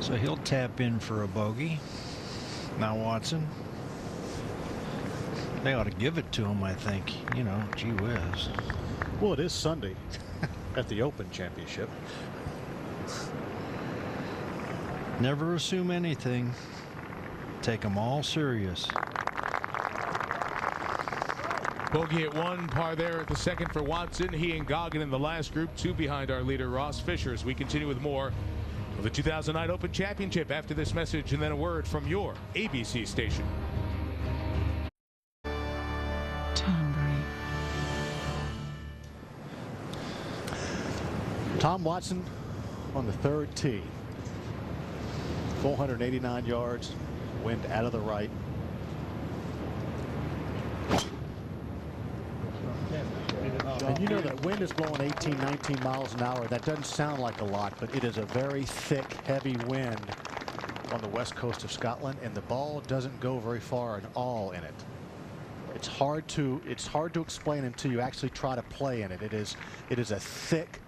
So he'll tap in for a bogey. Now Watson. They ought to give it to him, I think. You know, gee whiz. Well, it is Sunday at the Open Championship. Never assume anything. Take them all serious. Bogey at 1, par there at the second for Watson. He and Goggin in the last group, 2 behind our leader, Ross Fisher, as we continue with more of the 2009 Open Championship after this message and then a word from your ABC station. Tom Watson on the third tee. 489 yards, wind out of the right. And you know that wind is blowing 18, 19 miles an hour. That doesn't sound like a lot, but it is a very thick, heavy wind on the west coast of Scotland, and the ball doesn't go very far at all in it. It's hard to explain until you actually try to play in it. It is a thick,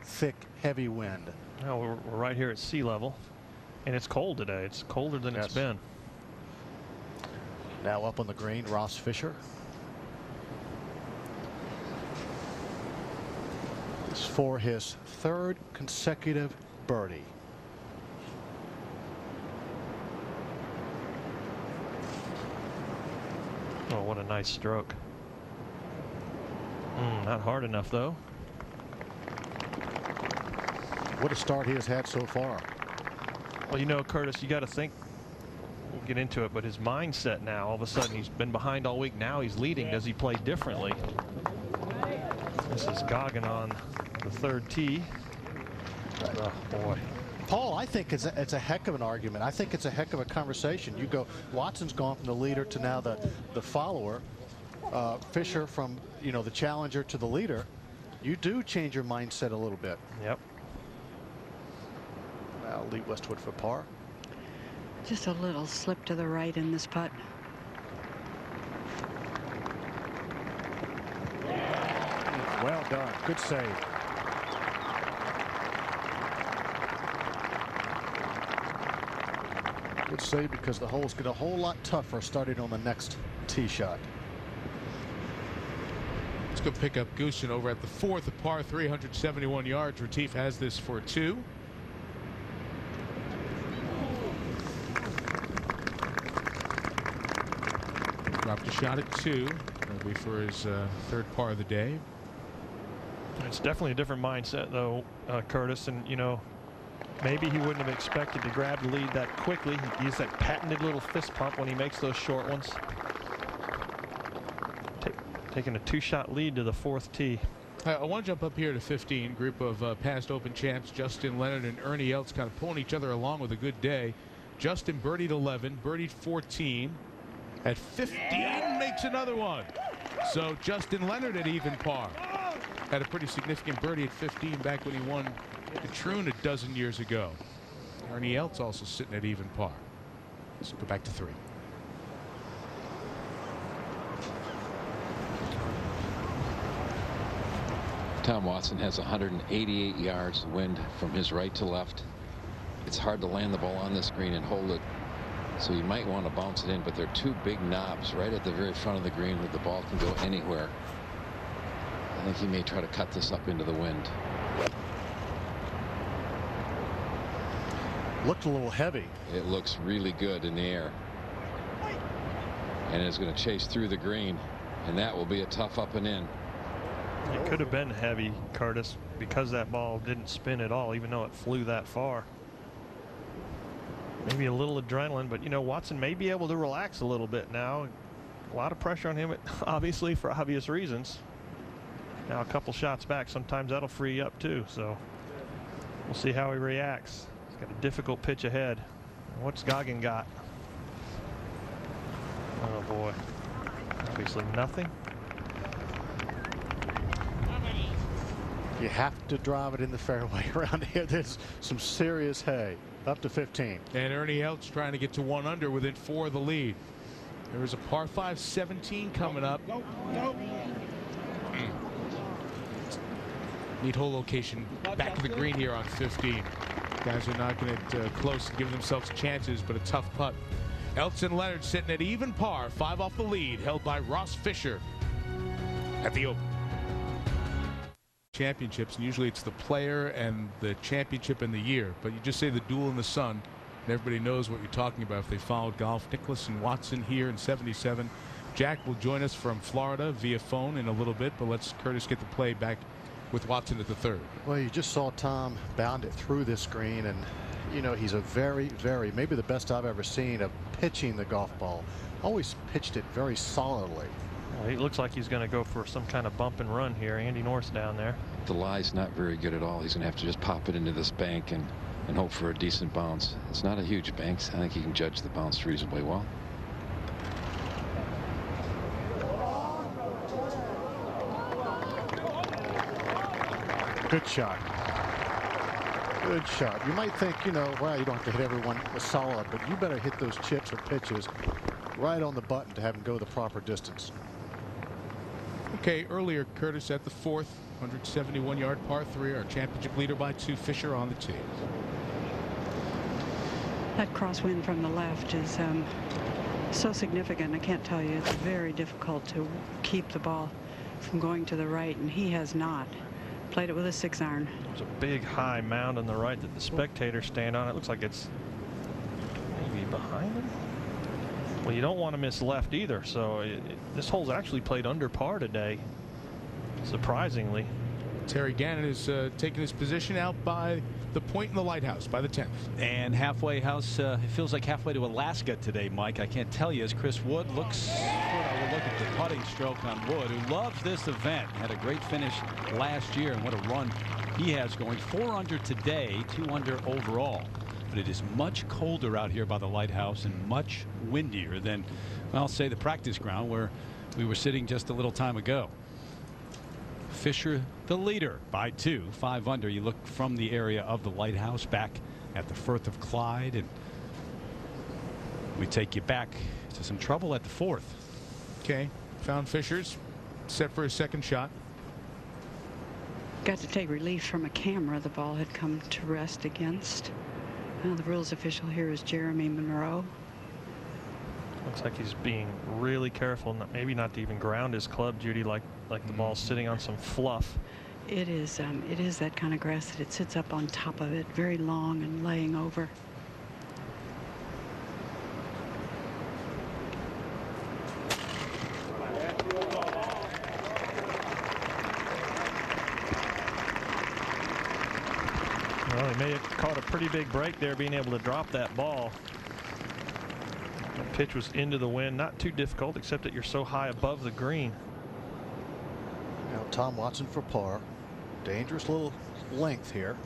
heavy wind. Well, we're right here at sea level, and it's cold today. It's colder than it's been. Now up on the green, Ross Fisher. This is for his third consecutive birdie. Oh, what a nice stroke. Not hard enough, though. What a start he has had so far. Well, you know, Curtis, you got to think, we'll get into it, but his mindset now, all of a sudden, he's been behind all week. Now he's leading. Does he play differently? This is Goggin on the third tee. Oh, boy. Paul, I think it's a heck of an argument. I think it's a heck of a conversation. You go, Watson's gone from the leader to now the follower. Fisher from, you know, the challenger to the leader. You do change your mindset a little bit. Yep. Now Lee Westwood for par. Just a little slip to the right in this putt. Well done. Good save. Good save because the holes get a whole lot tougher starting on the next tee shot. Let's go pick up Goosen over at the fourth, a par 371 yards. Retief has this for 2. Dropped a shot at 2. That'll be for his third par of the day. It's definitely a different mindset, though, Curtis. And, you know, maybe he wouldn't have expected to grab the lead that quickly. He uses that patented little fist pump when he makes those short ones. Taking a 2-shot lead to the fourth tee. I want to jump up here to 15. Group of past Open champs, Justin Leonard and Ernie Els, kind of pulling each other along with a good day. Justin birdied 11, birdied 14. At 15, makes another one. So Justin Leonard at even par. Had a pretty significant birdie at 15 back when he won the Troon a dozen years ago. Ernie Els also sitting at even par. Let's go back to 3. Tom Watson has 188 yards wind from his right to left. It's hard to land the ball on this green and hold it, so you might want to bounce it in, but there are 2 big knobs right at the very front of the green where the ball can go anywhere. I think he may try to cut this up into the wind. Looked a little heavy. It looks really good in the air, and it's going to chase through the green, and that will be a tough up and in. It could have been heavy, Curtis, because that ball didn't spin at all, even though it flew that far. Maybe a little adrenaline, but, you know, Watson may be able to relax a little bit now. A lot of pressure on him, obviously, for obvious reasons. Now a couple shots back, sometimes that'll free up too, so we'll see how he reacts. He's got a difficult pitch ahead. What's Goggin got? Oh boy, obviously nothing. You have to drive it in the fairway around here. There's some serious hay. Up to 15. And Ernie Els trying to get to 1 under within 4 of the lead. There is a par 5 17 coming up. Neat hole location back to the green here on 15. Guys are knocking it close and giving themselves chances, but a tough putt. Elton Leonard sitting at even par, 5 off the lead, held by Ross Fisher at the Open. Championships, and usually it's the player and the championship in the year, but you just say the duel in the sun, and everybody knows what you're talking about if they followed golf. Nicklaus and Watson here in 77. Jack will join us from Florida via phone in a little bit, but let's Curtis get the play back with Watson at the third. Well, you just saw Tom bound it through this green, and you know he's a very, maybe the best I've ever seen of pitching the golf ball. Always pitched it very solidly. Well, he looks like he's going to go for some kind of bump and run here. Andy North's down there. The lie's not very good at all. He's going to have to just pop it into this bank and hope for a decent bounce. It's not a huge bank, so I think he can judge the bounce reasonably well. Good shot. Good shot. You might think, you know, well, you don't have to hit everyone solid, but you better hit those chips or pitches right on the button to have them go the proper distance. Okay, earlier Curtis at the fourth, 171-yard par 3, our championship leader by 2, Fisher on the tee. That crosswind from the left is so significant. I can't tell you. It's very difficult to keep the ball from going to the right, and he has not. Played it with a 6-iron. There's a big high mound on the right that the spectators stand on. It looks like it's maybe behind him. Well, you don't want to miss left either. So this hole's actually played under par today, surprisingly. Terry Gannon is taking his position out by the point in the lighthouse by the 10th. And halfway house, it feels like halfway to Alaska today, Mike. I can't tell you, as Chris Wood looks, we'll look at the putting stroke on Wood, who loves this event. Had a great finish last year, and what a run he has going. 4 under today, 2 under overall. But it is much colder out here by the lighthouse and much windier than, well, say the practice ground where we were sitting just a little time ago. Fisher the leader by 2, 5 under. You look from the area of the lighthouse back at the Firth of Clyde, and we take you back to some trouble at the 4th. Okay, found Fisher's set for his second shot. Got to take relief from a camera the ball had come to rest against. The rules official here is Jeremy Monroe. Looks like he's being really careful, maybe not to even ground his club, Judy, like the ball's sitting on some fluff. It is that kind of grass that it sits up on top of it, very long and laying over. Well, he may have caught a pretty big break there, being able to drop that ball. The pitch was into the wind, not too difficult, except that you're so high above the green. Now Tom Watson for par. Dangerous little length here.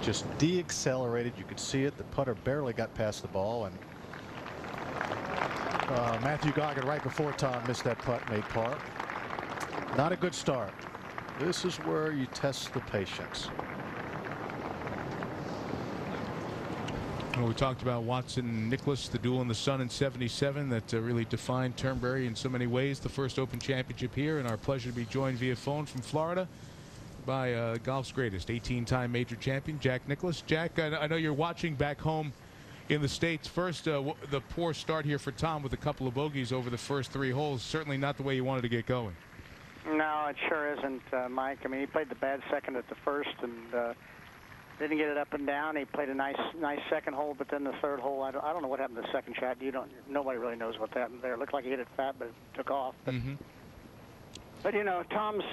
Just de-accelerated. You could see it. The putter barely got past the ball, and Matthew Goggin right before Tom missed that putt, made par. Not a good start. This is where you test the patience. Well, we talked about Watson and Nicklaus, the duel in the sun in 77 that really defined Turnberry in so many ways. The first Open Championship here, and our pleasure to be joined via phone from Florida by golf's greatest 18-time major champion, Jack Nicklaus. Jack, I know you're watching back home in the States. First, the poor start here for Tom with a couple of bogeys over the first 3 holes. Certainly not the way you wanted to get going. No, it sure isn't, Mike. I mean, he played the bad second at the first and didn't get it up and down. He played a nice second hole, but then the third hole, I don't know what happened to the second shot. Nobody really knows what happened there. It looked like he hit it fat, but it took off. But, but you know, Tom's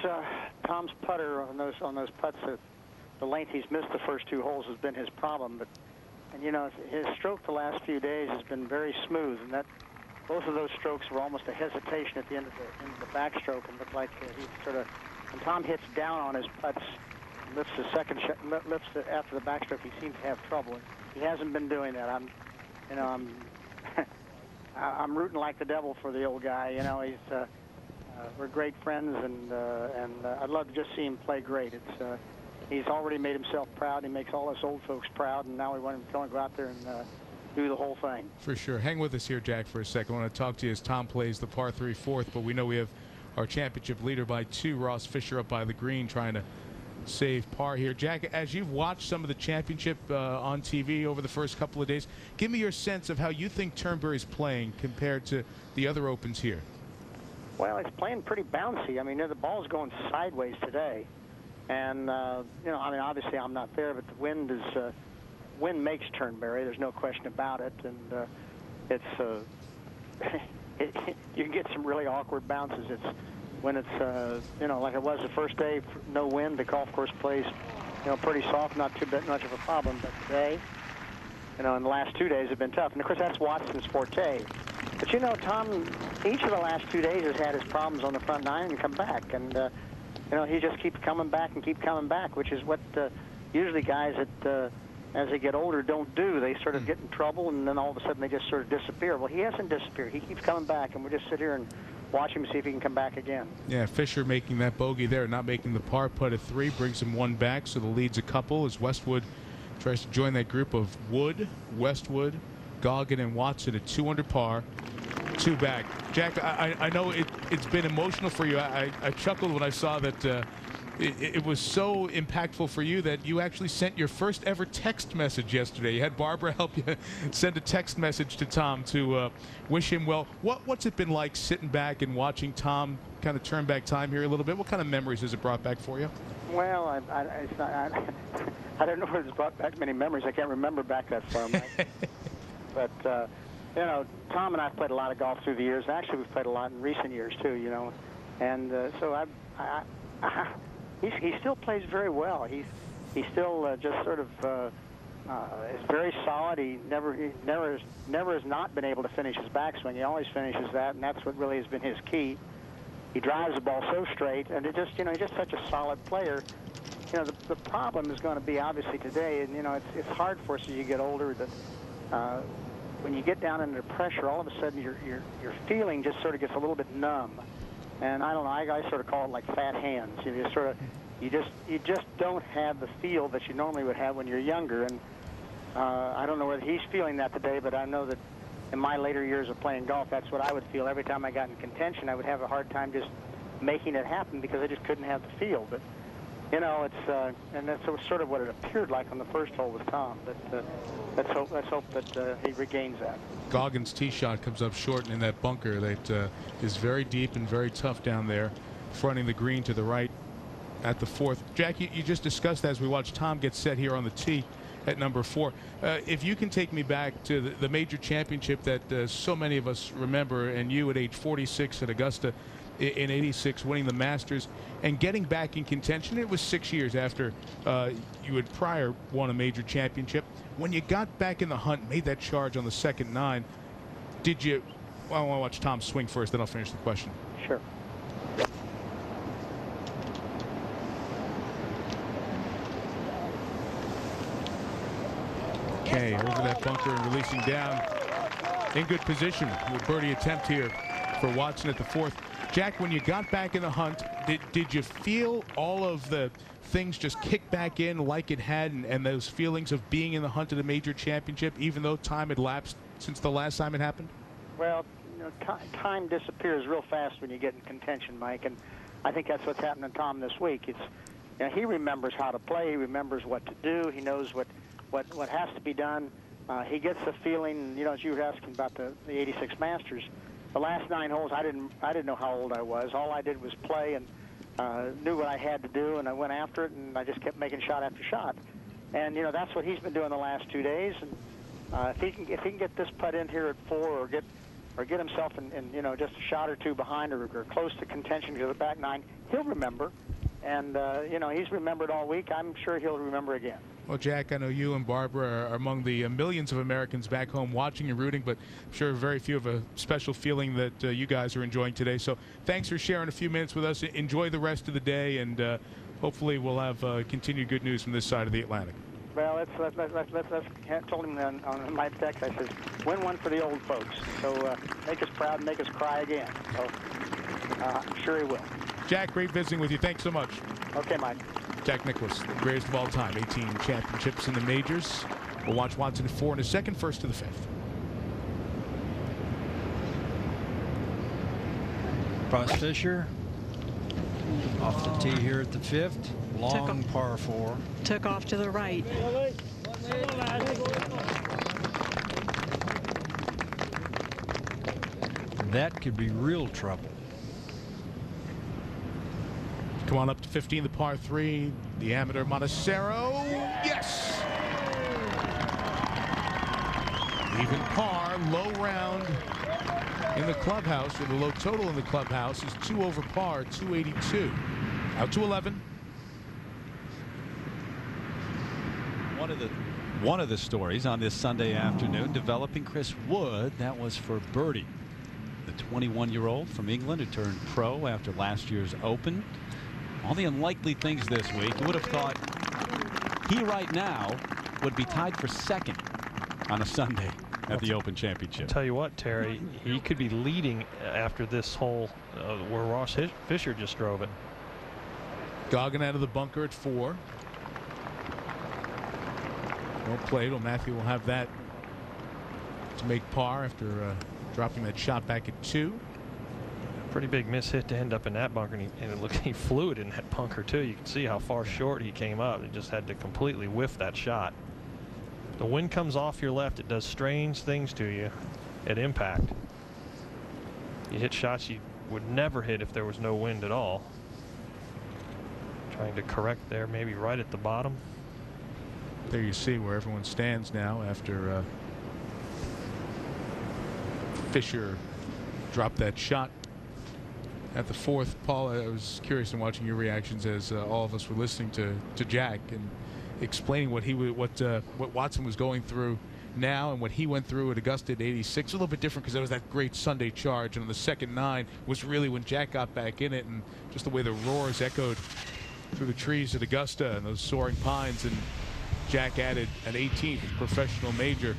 putter on those putts, the length he's missed the first 2 holes has been his problem. But and you know, his stroke the last few days has been very smooth, and that both of those strokes were almost a hesitation at the end of the backstroke, and looked like he sort of, when Tom hits down on his putts, lifts the second shot, lifts it after the backstroke, he seems to have trouble. He hasn't been doing that. I'm rooting like the devil for the old guy. You know, we're great friends, and I'd love to just see him play great. He's already made himself proud. He makes all us old folks proud, and now we want him to go out there and do the whole thing. For sure. Hang with us here, Jack, for a second. I want to talk to you as Tom plays the par 3 4th, but we know we have our championship leader by 2, Ross Fisher, up by the green, trying to save par here. Jack, as you've watched some of the championship on TV over the first couple of days, give me your sense of how you think Turnberry's playing compared to the other Opens here. Well, he's playing pretty bouncy. I mean, the ball's going sideways today. And, you know, I mean, obviously I'm not there, but the wind is, wind makes Turnberry. There's no question about it. And it's, you can get some really awkward bounces. It's when it's, you know, like it was the first day, no wind, the golf course plays, you know, pretty soft, not too much of a problem. But today, you know, in the last 2 days have been tough. And, of course, that's Watson's forte. But, you know, Tom, each of the last 2 days has had his problems on the front nine and come back. And, you know, he just keeps coming back and keep coming back, which is what usually guys that, as they get older, don't do. They sort of get in trouble, and then all of a sudden they just sort of disappear. Well, he hasn't disappeared. He keeps coming back, and we just sit here and watch him see if he can come back again. Yeah, Fisher making that bogey there, not making the par putt at 3, brings him 1 back, so the lead's a couple as Westwood tries to join that group of Wood, Westwood, Goggin, and Watson at 2 under par, 2 back. Jack, I know it's been emotional for you. I chuckled when I saw that it was so impactful for you that you actually sent your first ever text message yesterday. You had Barbara help you send a text message to Tom to wish him well. What's it been like sitting back and watching Tom kind of turn back time here a little bit? What kind of memories has it brought back for you? Well, I don't know if it's brought back many memories. I can't remember back that far, Mike. But, you know, Tom and I have played a lot of golf through the years. Actually, we've played a lot in recent years, too, you know. And so he still plays very well. He still just sort of is very solid. He never has not been able to finish his backswing. He always finishes that, and that's what really has been his key. He drives the ball so straight, and it just, you know, he's just such a solid player. You know, the problem is going to be obviously today, and you know, it's hard for us as you get older that when you get down under pressure, all of a sudden your feeling just sort of gets a little bit numb. And I don't know, I sort of call it like fat hands. You just don't have the feel that you normally would have when you're younger. And I don't know whether he's feeling that today, but I know that in my later years of playing golf, that's what I would feel. Every time I got in contention, I would have a hard time just making it happen because I just couldn't have the feel. But, you know, it's and that's sort of what it appeared like on the first hole with Tom. But let's hope that he regains that. Goggins' tee shot comes up short and in that bunker that is very deep and very tough down there, fronting the green to the right at the 4th. Jack, you just discussed as we watched Tom get set here on the tee at number 4. If you can take me back to the major championship that so many of us remember, and you at age 46 at Augusta in '86 winning the Masters and getting back in contention. It was 6 years after you had prior won a major championship. When you got back in the hunt, made that charge on the second 9, did you... Well, I want to watch Tom swing first, then I'll finish the question. Sure. Okay, over that bunker and releasing down in good position with birdie attempt here for Watson at the 4th. Jack, when you got back in the hunt, did you feel all of the things just kick back in like it had, and those feelings of being in the hunt at a major championship, even though time had lapsed since the last time it happened? Well, you know, time disappears real fast when you get in contention, Mike, and I think that's what's happening to Tom this week. It's, you know, he remembers how to play, he remembers what to do, he knows what has to be done. He gets the feeling, you know, as you were asking about the '86 Masters. The last 9 holes, I didn't know how old I was. All I did was play and knew what I had to do, and I went after it, and I just kept making shot after shot. And you know, that's what he's been doing the last 2 days. And if he can get this putt in here at 4, or get himself in you know, just a shot or 2 behind, or close to contention to the back 9, he'll remember. And you know, he's remembered all week. I'm sure he'll remember again. Well, Jack, I know you and Barbara are among the millions of Americans back home watching and rooting, but I'm sure very few have a special feeling that you guys are enjoying today. So thanks for sharing a few minutes with us. Enjoy the rest of the day, and hopefully we'll have continued good news from this side of the Atlantic. Well, I told him on my text, I said, win one for the old folks. So make us proud and make us cry again. So I'm sure he will. Jack, great visiting with you. Thanks so much. Okay, Mike. Jack Nicklaus, the greatest of all time, 18 championships in the majors. We'll watch Watson at 4 in a second, 1st to the 5th. Ross Fisher Off the tee here at the 5th. Long par 4. Took off to the right. That could be real trouble. Come on up to 15, the par 3. The amateur Montecero. Yes! Even par, low round in the clubhouse, or the low total in the clubhouse is 2 over par, 282. Out to 11. One of the stories on this Sunday afternoon, developing Chris Wood. That was for birdie, the 21-year-old from England who turned pro after last year's Open. All the unlikely things this week. You would have thought he right now would be tied for second on a Sunday at the Open Championship. Tell you what, Terry, he could be leading after this hole where Ross Fisher just drove it. Goggin out of the bunker at 4. Well played. Well, Matthew will have that to make par after dropping that shot back at 2. Pretty big miss hit to end up in that bunker, and it looked he flew it in that bunker too. You can see how far short he came up. He just had to completely whiff that shot. The wind comes off your left, it does strange things to you at impact. You hit shots you would never hit if there was no wind at all. Trying to correct there, maybe right at the bottom. There you see where everyone stands now after Fisher dropped that shot at the 4th. Paul, I was curious in watching your reactions as all of us were listening to Jack and explaining what Watson was going through now and what he went through at Augusta at 86. A little bit different because that was that great Sunday charge, and on the second 9 was really when Jack got back in it, and just the way the roars echoed through the trees at Augusta and those soaring pines, and Jack added an 18th professional major.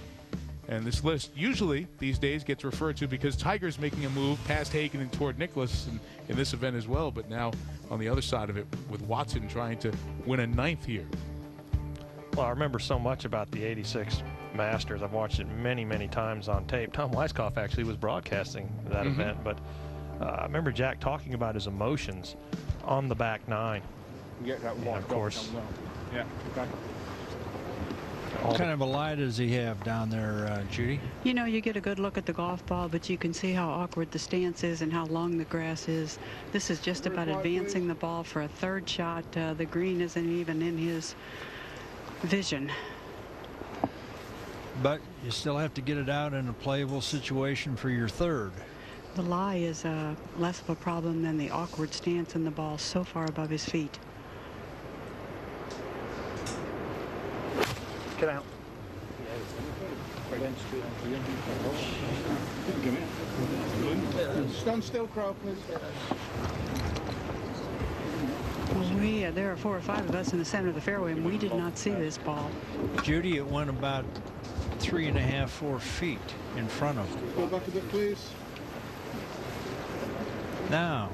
And this list usually these days gets referred to because Tiger's making a move past Hagen and toward Nicklaus in this event as well, but now on the other side of it with Watson trying to win a 9th here. Well, I remember so much about the 86 Masters. I've watched it many, many times on tape. Tom Weiskopf actually was broadcasting that event, but I remember Jack talking about his emotions on the back 9. Get that of course. Yeah. Okay. What kind of a lie does he have down there, Judy? You know, you get a good look at the golf ball, but you can see how awkward the stance is and how long the grass is. This is just about advancing the ball for a 3rd shot. The green isn't even in his vision. But you still have to get it out in a playable situation for your 3rd. The lie is less of a problem than the awkward stance in the ball so far above his feet. Get out. Stand still, Crow, please. Well, there are 4 or 5 of us in the center of the fairway, and we did not see this ball. Judy, it went about 3.5, 4 feet in front of him. Go back a bit, please. Now.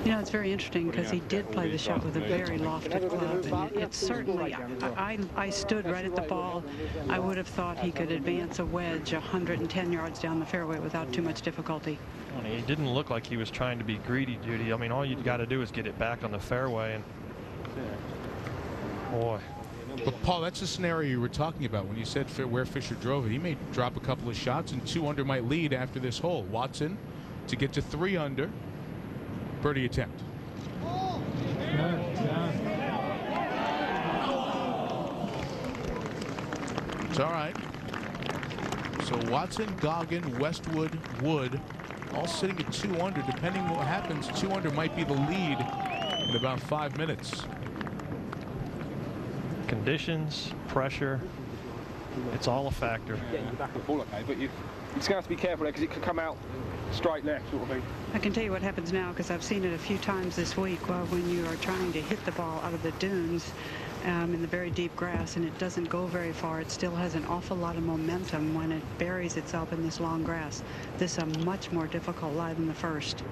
You know, it's very interesting because he did play the shot with a very lofted club, and it's certainly, I stood right at the ball. I would have thought he could advance a wedge 110 yards down the fairway without too much difficulty. He didn't look like he was trying to be greedy, Judy. I mean, all you've got to do is get it back on the fairway, and boy. But Paul, that's the scenario you were talking about when you said where Fisher drove it. He may drop a couple of shots, and 2 under might lead after this hole. Watson to get to 3 under. Birdie attempt. It's all right. So Watson, Goggin, Westwood, Wood, all sitting at 2 under. Depending on what happens, 2 under might be the lead in about 5 minutes. Conditions, pressure, it's all a factor. Yeah, you're back and forth, okay, but you're just going to have to be careful there because it could come out straight left, sort of thing. I can tell you what happens now because I've seen it a few times this week when you are trying to hit the ball out of the dunes in the very deep grass and it doesn't go very far. It still has an awful lot of momentum when it buries itself in this long grass. This is a much more difficult lie than the first.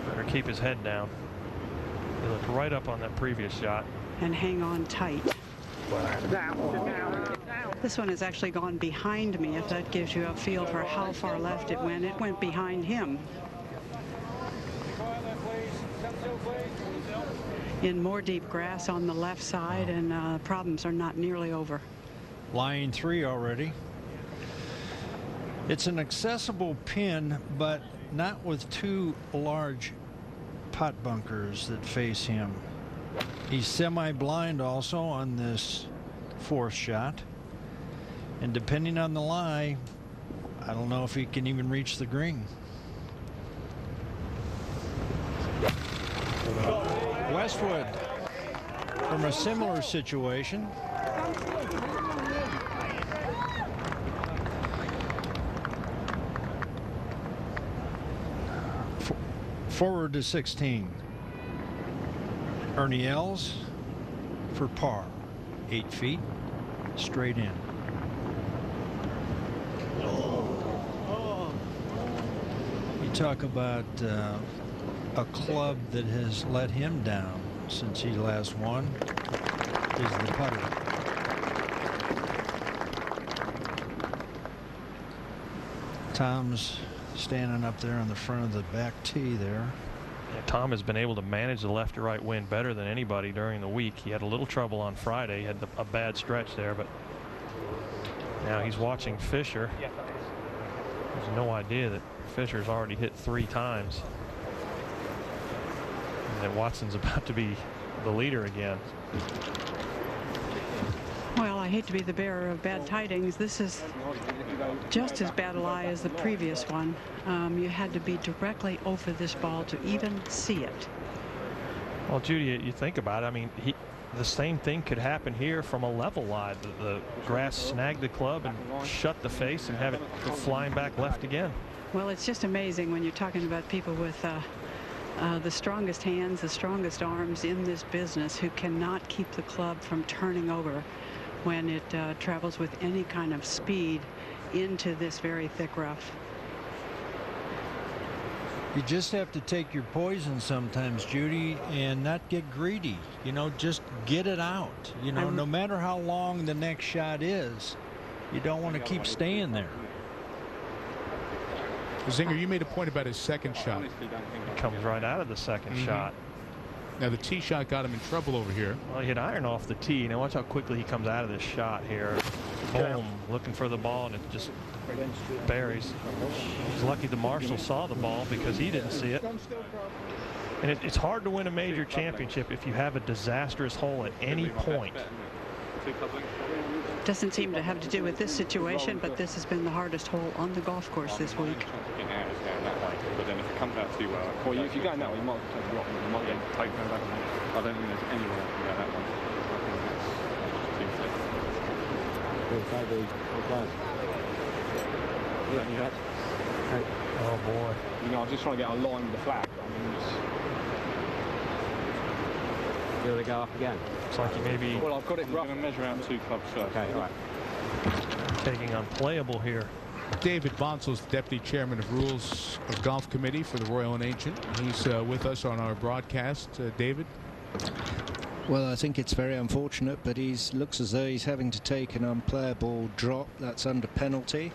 Better keep his head down. He looked right up on that previous shot. And hang on tight. This one has actually gone behind me, if that gives you a feel for how far left it went. It went behind him. in more deep grass on the left side, and problems are not nearly over. Line 3 already. It's an accessible pin, but not with two large pot bunkers that face him. He's semi-blind also on this fourth shot. And depending on the lie, I don't know if he can even reach the green. Westwood from a similar situation. Forward to 16. Ernie Els for par. 8 feet straight in. You talk about a club that has let him down since he last won is the putter. Tom's standing up there on the front of the back tee there. Yeah, Tom has been able to manage the left to right wind better than anybody during the week. He had a little trouble on Friday. He had a bad stretch there, but now he's watching Fisher. There's no idea that Fisher's already hit 3 times. And that Watson's about to be the leader again. Well, I hate to be the bearer of bad tidings. This is just as bad a lie as the previous one. You had to be directly over this ball to even see it. Well, Judy, you think about it. I mean, the same thing could happen here from a level lie. The grass snagged the club and shut the face and have it go flying back left again. Well, it's just amazing when you're talking about people with the strongest hands, the strongest arms in this business, who cannot keep the club from turning over when it travels with any kind of speed into this very thick rough. You just have to take your poison sometimes, Judy, and not get greedy. You know, just get it out. You know, no matter how long the next shot is, you don't want to keep staying there. Zinger, you made a point about his second shot. He comes right out of the second shot. Now the tee shot got him in trouble over here. Well, he hit iron off the tee. Now watch how quickly he comes out of this shot here. Boom, looking for the ball, and it just buries. He's lucky the marshal saw the ball because he didn't see it. And it's hard to win a major championship if you have a disastrous hole at any point. Doesn't seem to have to do with this situation, but this has been the hardest hole on the golf course this week. But then if it comes out too well, if you're going that way, you might get tight going back. I don't think there's any way I can go that way. Oh boy. You know, I was just trying to get a line with the flag. I mean, here they go up again. Looks like he maybe. Well, I've got it rough. I'm going to measure out 2 clubs first. Okay, all right. Taking unplayable here. David Bonsel's the Deputy Chairman of Rules of Golf Committee for the Royal and Ancient. He's with us on our broadcast. David? Well, I think it's very unfortunate, but he looks as though he's having to take an unplayable drop. That's under penalty.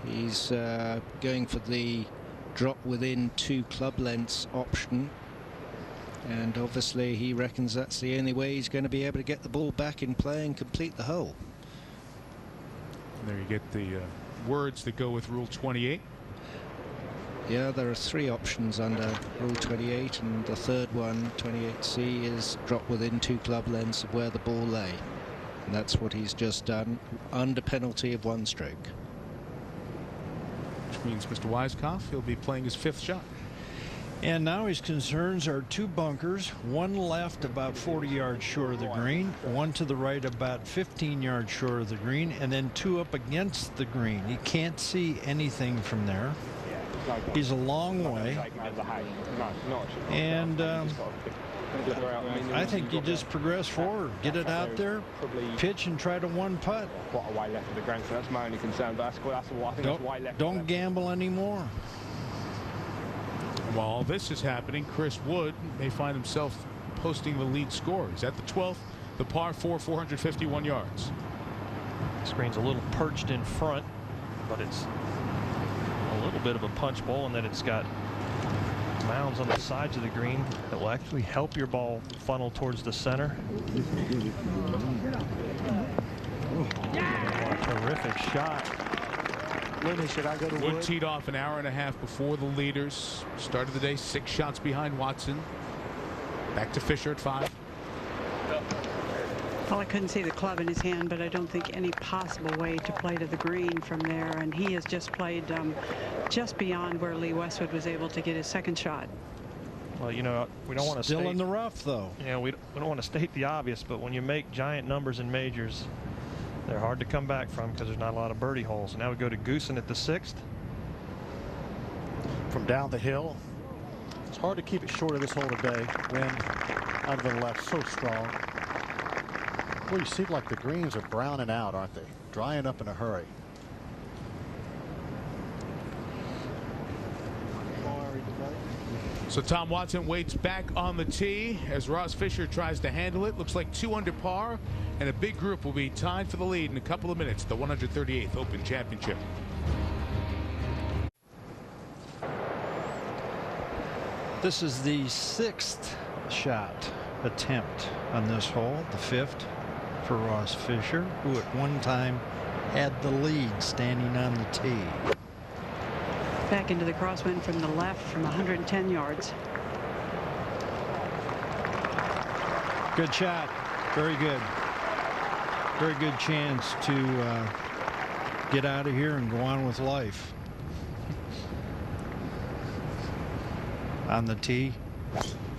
He's going for the drop within 2 club lengths option. And obviously he reckons that's the only way he's going to be able to get the ball back in play and complete the hole. And there you get the words that go with Rule 28. Yeah, there are 3 options under Rule 28, and the third one, 28C, is drop within 2 club lengths of where the ball lay. And that's what he's just done, under penalty of 1 stroke. Which means Mr. Weiskopf, he'll be playing his 5th shot. And now his concerns are 2 bunkers, 1 left about 40 yards short of the green, 1 to the right about 15 yards short of the green, and then 2 up against the green. He can't see anything from there. He's a long way. And I think you just progress forward, get it out there, pitch, and try to 1-putt. Quite a way left of the ground, so that's my only concern. But that's what I think that's why left. Don't gamble anymore. While all this is happening, Chris Wood may find himself posting the lead score. He's at the 12th, the par 4, 451 yards. Screen's a little perched in front, but it's a little bit of a punch bowl in that it's got mounds on the sides of the green that will actually help your ball funnel towards the center. Terrific shot. Lenny, should I go to Wood Wood? teed off an hour and a half before the leaders. Started the day 6 shots behind Watson. Back to Fisher at 5. Well, I couldn't see the club in his hand, but I don't think any possible way to play to the green from there. And he has just played just beyond where Lee Westwood was able to get his second shot. Well, you know, we don't want to Still in the rough, though. Yeah, we don't want to state the obvious, but when you make giant numbers in majors, they're hard to come back from because there's not a lot of birdie holes. Now we go to Goosen at the 6th. From down the hill. It's hard to keep it short of this hole today. Wind out of the left, so strong. Well, you see like the greens are browning out, aren't they? Drying up in a hurry. So Tom Watson waits back on the tee as Ross Fisher tries to handle it. Looks like 2 under par, and a big group will be tied for the lead in a couple of minutes. The 138th Open Championship. This is the 6th shot attempt on this hole, the 5th for Ross Fisher, who at one time had the lead standing on the tee. Back into the crosswind from the left from 110 yards. Good shot. Very good. Very good chance to get out of here and go on with life. On the tee,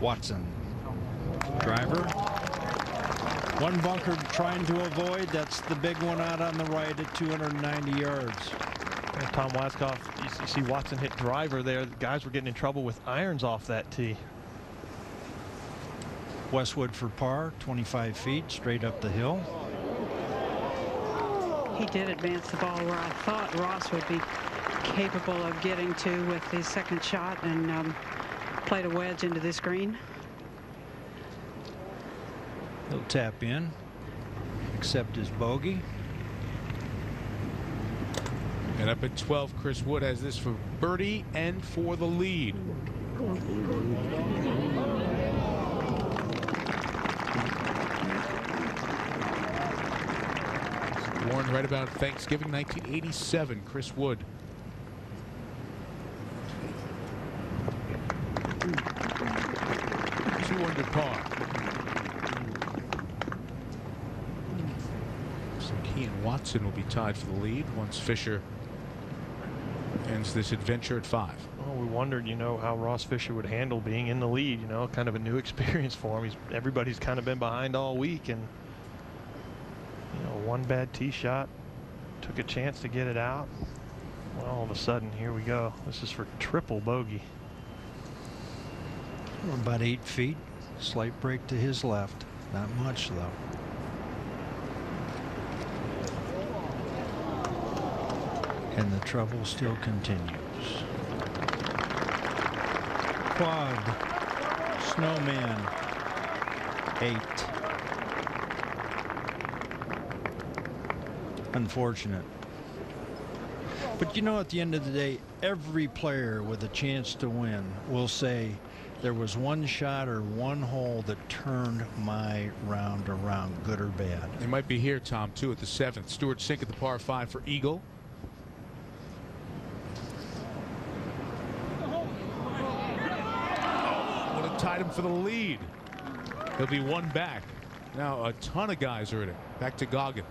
Watson. Driver. One bunker trying to avoid. That's the big one out on the right at 290 yards. And Tom Waskoff, you see Watson hit driver there. The guys were getting in trouble with irons off that tee. Westwood for par, 25 feet straight up the hill. He did advance the ball where I thought Ross would be capable of getting to with his second shot, and played a wedge into this green. He'll tap in, accept his bogey. And up at 12, Chris Wood has this for birdie and for the lead. Born right about Thanksgiving 1987, Chris Wood. Two under par. So he and Watson will be tied for the lead once Fisher ends this adventure at 5. Well, we wondered, you know, how Ross Fisher would handle being in the lead. You know, kind of a new experience for him. Everybody's kind of been behind all week, and you know, one bad tee shot, took a chance to get it out. Well, all of a sudden, here we go. This is for triple bogey. About 8 feet. Slight break to his left. Not much, though. And the trouble still continues. Quad. Snowman. 8. Unfortunate. But you know, at the end of the day, every player with a chance to win will say, there was one shot or one hole that turned my round around, good or bad. They might be here, Tom, too, at the 7th. Stewart Cink at the par 5 for Eagle. Would have tied him for the lead. He'll be one back. Now a ton of guys are in it. Back to Goggin.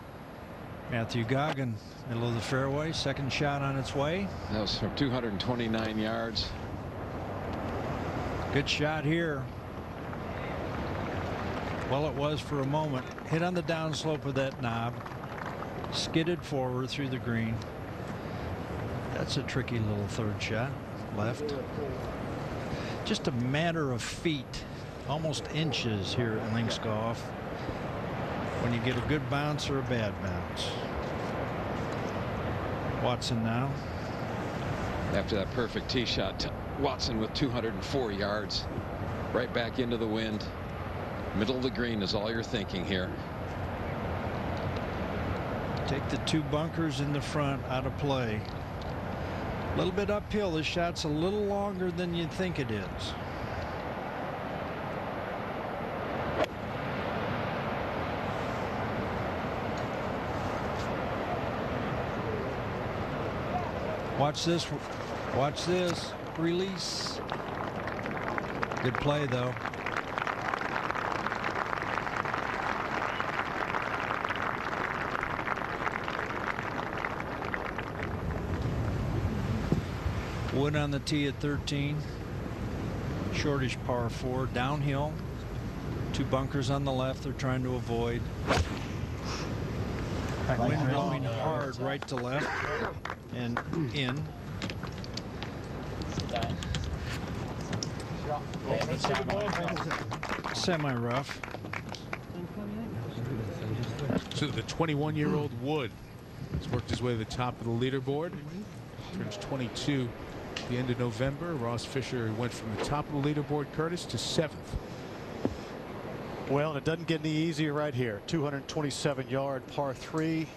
Matthew Goggin, middle of the fairway, second shot on its way. That was from 229 yards. Good shot here. Well, it was for a moment. Hit on the downslope of that knob. Skidded forward through the green. That's a tricky little third shot. Left. Just a matter of feet, almost inches here at Links Golf, when you get a good bounce or a bad bounce. Watson now. After that perfect tee shot, Watson with 204 yards, right back into the wind. Middle of the green is all you're thinking here. Take the 2 bunkers in the front out of play. A little bit uphill. This shot's a little longer than you'd think it is. Watch this. Watch this. Release. Good play, though. Wood on the tee at 13. Shortish par 4. Downhill. 2 bunkers on the left they're trying to avoid. Wind blowing hard right to left and in. Semi-rough. So the 21-year-old Wood has worked his way to the top of the leaderboard. Turns 22 at the end of November. Ross Fisher went from the top of the leaderboard, Curtis, to 7th. Well, it doesn't get any easier right here. 227-yard par 3.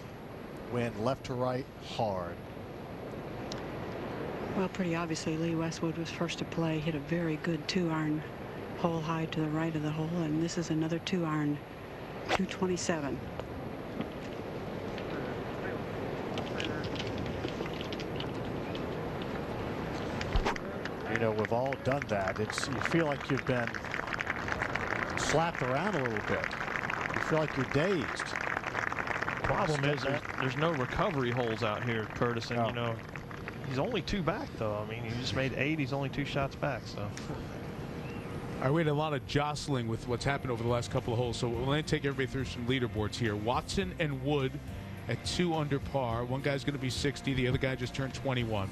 Wind left to right hard. Well, pretty obviously Lee Westwood was first to play. Hit a very good 2-iron hole high to the right of the hole, and this is another 2-iron, 227. You know, we've all done that. It's, you feel like you've been slapped around a little bit. You feel like you're dazed. Problem is there's no recovery holes out here, Curtis, and you know, he's only 2 back though. I mean, he just made 8. He's only 2 shots back. So. We had a lot of jostling with what's happened over the last couple of holes, so we'll take everybody through some leaderboards here. Watson and Wood at 2 under par. One guy's going to be 60. The other guy just turned 21.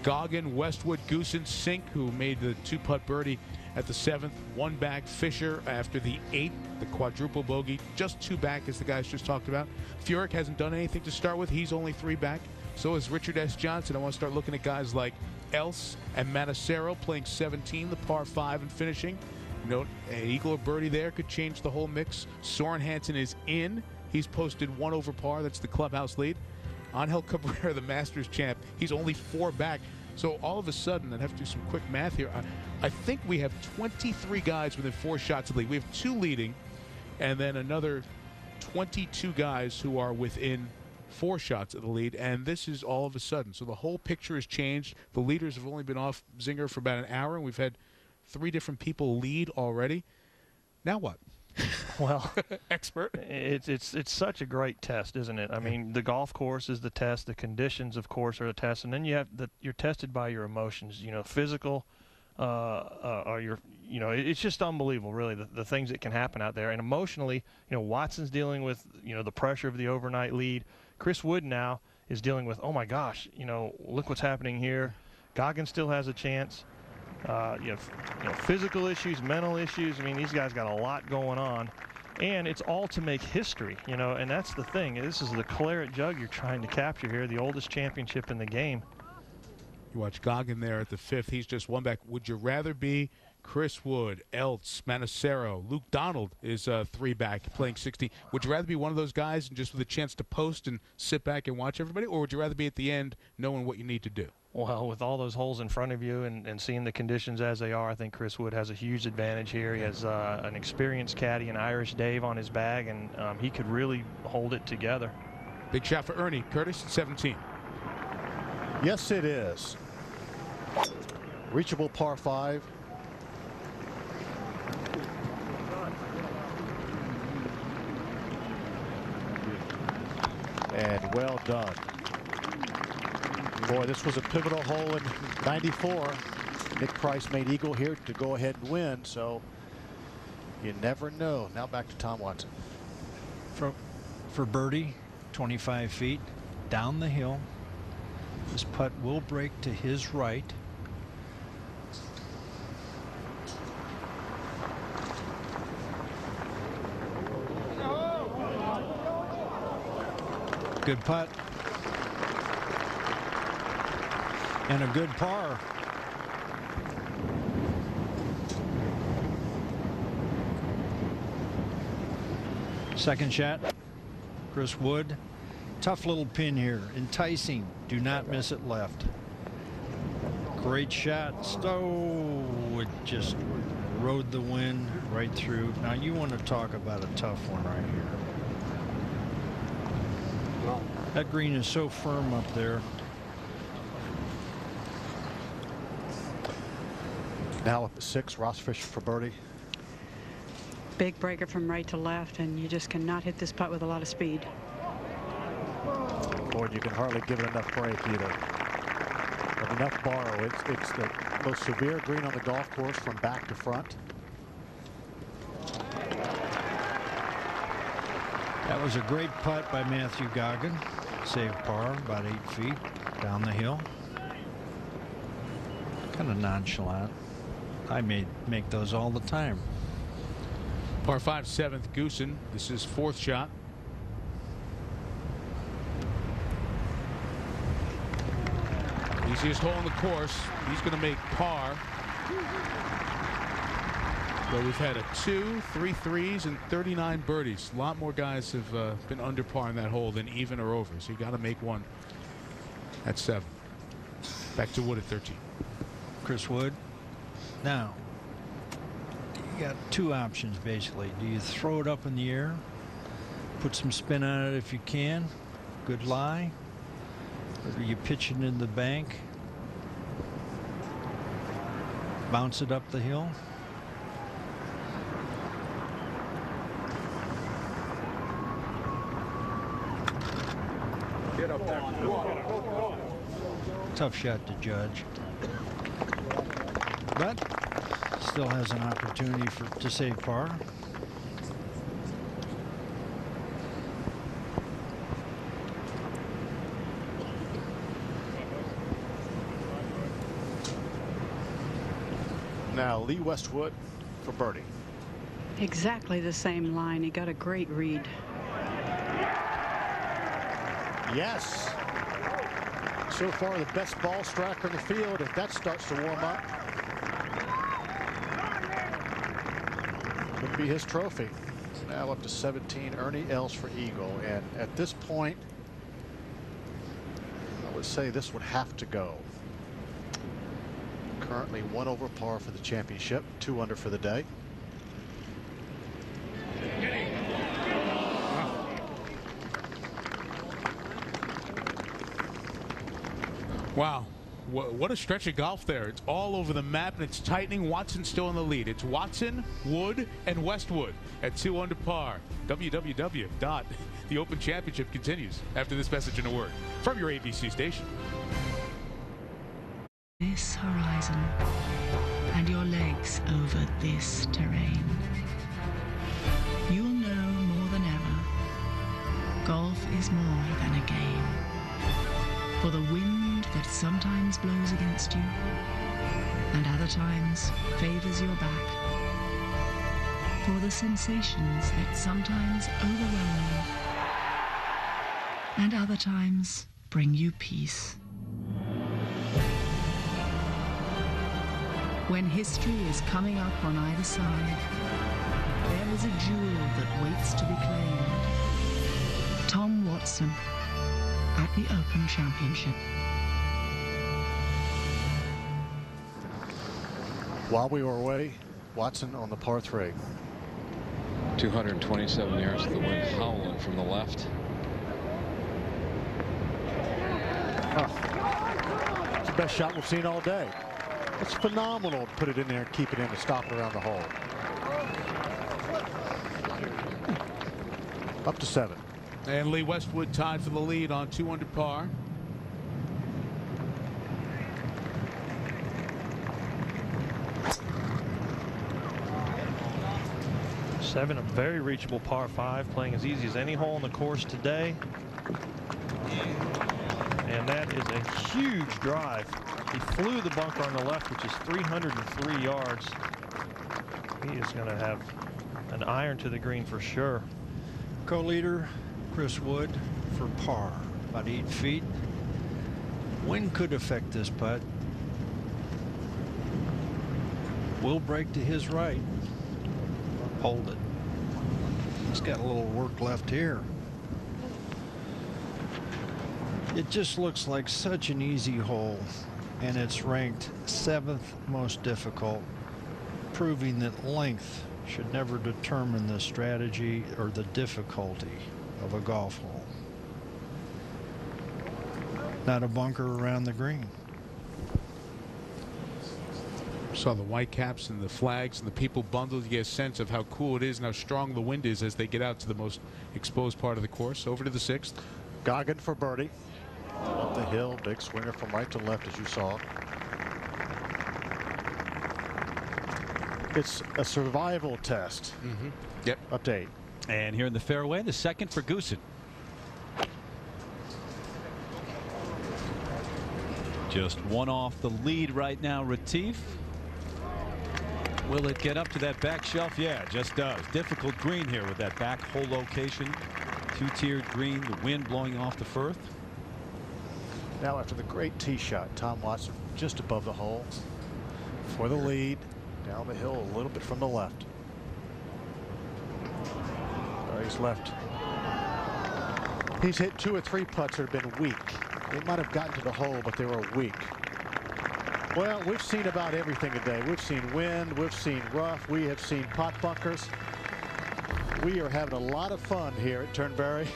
Goggin, Westwood, Goosen, Sink, who made the 2-putt birdie at the 7th. 1 back. Fisher after the 8th, the quadruple bogey. Just 2 back, as the guys just talked about. Furyk hasn't done anything to start with. He's only 3 back. So is Richard S. Johnson. I want to start looking at guys like Else and Manacero playing 17, the par 5 and finishing. You know, an eagle or birdie there could change the whole mix. Soren Hansen is in. He's posted 1 over par. That's the clubhouse lead. Angel Cabrera, the Masters champ, he's only 4 back. So all of a sudden, I'd have to do some quick math here. I think we have 23 guys within 4 shots of the lead. We have 2 leading, and then another 22 guys who are within 4 shots of the lead. And this is all of a sudden. So the whole picture has changed. The leaders have only been off Zinger for about an hour, and we've had 3 different people lead already. Now what? Well, expert. It's such a great test, isn't it? I mean, the golf course is the test. The conditions, of course, are the test, and then you're tested by your emotions. You know, physical, or your, you know, it's just unbelievable, really, the things that can happen out there. And emotionally, you know, Watson's dealing with, you know, the pressure of the overnight lead. Chris Wood now is dealing with, oh my gosh, you know, look what's happening here. Goggins still has a chance. You know, physical issues, mental issues. I mean, these guys got a lot going on, and it's all to make history, you know, and that's the thing. This is the claret jug you're trying to capture here, the oldest championship in the game. You watch Goggin there at the 5th. He's just 1 back. Would you rather be Chris Wood, Eltz, Manacero? Luke Donald is 3 back, playing 60. Would you rather be one of those guys and just with a chance to post and sit back and watch everybody, or would you rather be at the end knowing what you need to do? Well, with all those holes in front of you and seeing the conditions as they are, I think Chris Wood has a huge advantage here. He has an experienced caddy, an Irish Dave on his bag, and he could really hold it together. Big shot for Ernie. Curtis at 17. Yes, it is. Reachable par 5. And well done. Boy, this was a pivotal hole in 94. Nick Price made eagle here to go ahead and win, so you never know. Now back to Tom Watson. For birdie, 25 feet down the hill. This putt will break to his right. Good putt. And a good par. Second shot. Chris Wood. Tough little pin here. Enticing. Do not miss it left. Great shot. Stowe, it just rode the wind right through. Now you want to talk about a tough one right here. That green is so firm up there. Now up at 6, Ross Fisher for birdie. Big breaker from right to left, and you just cannot hit this putt with a lot of speed. Boy, you can hardly give it enough break either. With enough borrow. It's the most severe green on the golf course from back to front. That was a great putt by Matthew Goggin. Save par, about 8 feet down the hill. Kind of nonchalant. I make those all the time. Par 5, 7th, Goosen. This is 4th shot. Easiest hole in the course. He's going to make par. But we've had a 2, 3 threes, and 39 birdies. A lot more guys have been under par in that hole than even or over. So you got to make one at 7. Back to Wood at 13. Chris Wood. Now, you got 2 options basically. Do you throw it up in the air, put some spin on it if you can, good lie, or do you pitch it in the bank, bounce it up the hill? Get up there. Tough shot to judge, but still has an opportunity to save par. Now Lee Westwood for birdie. Exactly the same line. He got a great read. Yes. So far the best ball striker in the field. If that starts to warm up, could be his trophy. Now up to 17. Ernie Els for eagle, and at this point I would say this would have to go. Currently 1 over par for the championship, 2 under for the day. Wow. What a stretch of golf there. It's all over the map, and it's tightening. Watson still in the lead. It's Watson, Wood, and Westwood at 2 under par. www. The Open Championship continues after this message and a word from your ABC station. This horizon and your legs over this terrain. You'll know more than ever, golf is more than a game. For the wind that sometimes blows against you and other times favors your back. For the sensations that sometimes overwhelm you and other times bring you peace. When history is coming up on either side, there is a jewel that waits to be claimed. Tom Watson at the Open Championship. While we were away, Watson on the par 3. 227 yards to the wind, howling from the left. It's the best shot we've seen all day. It's phenomenal to put it in there and keep it in to stop it around the hole. Up to 7. And Lee Westwood tied for the lead on 2 under par. A very reachable par 5, playing as easy as any hole in the course today. And that is a huge drive. He flew the bunker on the left, which is 303 yards. He is going to have an iron to the green for sure. Co-leader Chris Wood for par, about 8 feet. Wind could affect this putt. Will break to his right. Hold it. He's got a little work left here. It just looks like such an easy hole, and it's ranked 7th most difficult, proving that length should never determine the strategy or the difficulty of a golf hole. Not a bunker around the green. Saw the white caps and the flags and the people bundled. You get a sense of how cool it is and how strong the wind is as they get out to the most exposed part of the course. Over to the 6th. Goggin for birdie. Up the hill, big swinger from right to left, as you saw. It's a survival test. Yep. Update. And here in the fairway, the second for Goosen. Just one off the lead right now, Retief. Will it get up to that back shelf? Yeah, it just does. Difficult green here with that back hole location. Two-tiered green, the wind blowing off the Firth. Now after the great tee shot, Tom Watson just above the hole for the lead. Down the hill a little bit from the left. He's left. He's hit 2 or 3 putts that have been weak. They might have gotten to the hole, but they were weak. Well, we've seen about everything today. We've seen wind, we've seen rough, we have seen pot bunkers. We are having a lot of fun here at Turnberry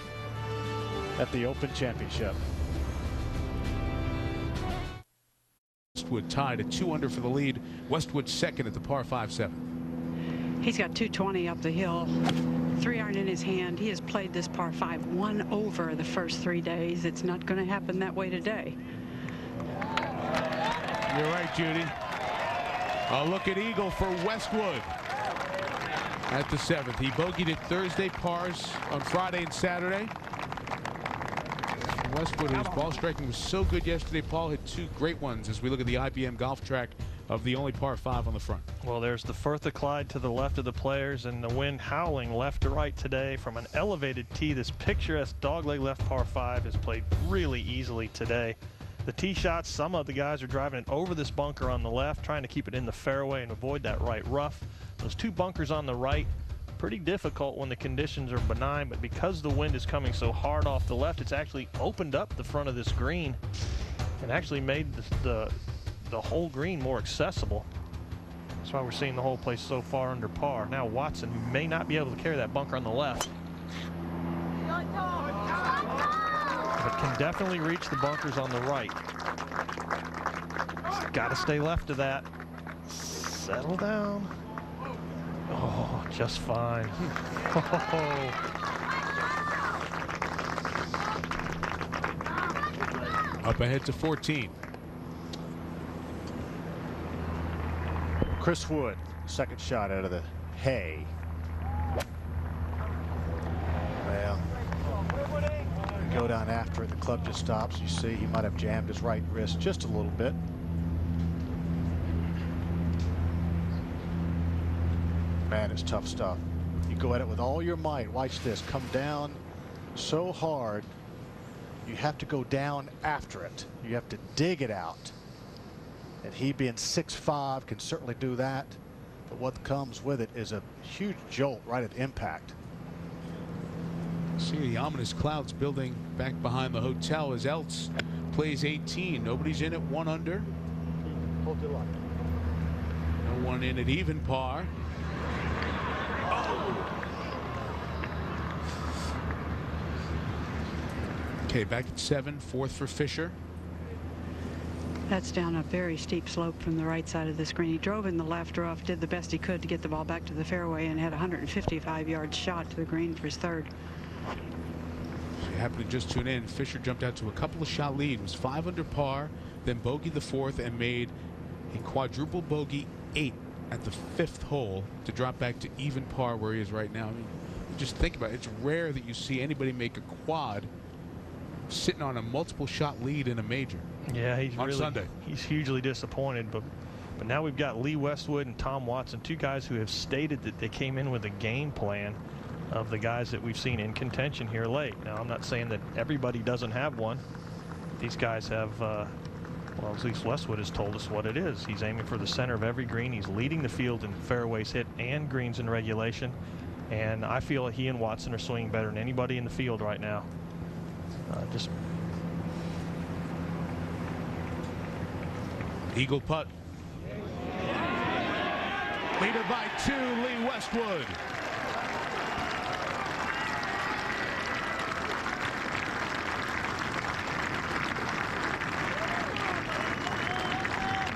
at the Open Championship. Westwood tied at 2 under for the lead. Westwood second at the par 5-7. He's got 220 up the hill. 3-iron in his hand. He has played this par 5 1 over the first 3 days. It's not going to happen that way today. You're right, Judy. A look at eagle for Westwood at the 7th. He bogeyed it Thursday, pars on Friday and Saturday. Westwood, his ball striking was so good yesterday. Paul hit 2 great ones as we look at the IBM golf track of the only par 5 on the front. Well, there's the Firth of Clyde to the left of the players, and the wind howling left to right today from an elevated tee. This picturesque dogleg left par 5 is played really easily today. The tee shots, some of the guys are driving it over this bunker on the left, trying to keep it in the fairway and avoid that right rough. Those 2 bunkers on the right, pretty difficult when the conditions are benign, but because the wind is coming so hard off the left, it's actually opened up the front of this green and actually made the whole green more accessible. That's why we're seeing the whole place so far under par. Now Watson, who may not be able to carry that bunker on the left, but can definitely reach the bunkers on the right. Got to stay left of that. Settle down. Oh, just fine. Up ahead to 14. Chris Wood, second shot out of the hay. Well, go down after it. The club just stops. You see he might have jammed his right wrist just a little bit. Man, it's tough stuff. You go at it with all your might. Watch this. Come down so hard. You have to go down after it. You have to dig it out. And he, being 6'5", can certainly do that. But what comes with it is a huge jolt right at impact. See the ominous clouds building back behind the hotel as Eltz plays 18. Nobody's in at 1 under. Hold your line. No one in at even par. Okay, back at 7, 4th for Fisher. That's down a very steep slope from the right side of the screen. He drove in the left rough, did the best he could to get the ball back to the fairway, and had a 155-yard shot to the green for his 3rd. If you happen to just tune in, Fisher jumped out to a couple of shot lead. It was 5 under par, then bogeyed the 4th and made a quadruple bogey 8 at the 5th hole to drop back to even par where he is right now. I mean, just think about it. It's rare that you see anybody make a quad sitting on a multiple shot lead in a major. Yeah, he's on really Sunday. He's hugely disappointed, but now we've got Lee Westwood and Tom Watson, 2 guys who have stated that they came in with a game plan of the guys that we've seen in contention here late. Now, I'm not saying that everybody doesn't have one. These guys have, well, at least Westwood has told us what it is. He's aiming for the center of every green. He's leading the field in fairways hit and greens in regulation. And I feel that he and Watson are swinging better than anybody in the field right now. Eagle putt. Leaded by 2, Lee Westwood.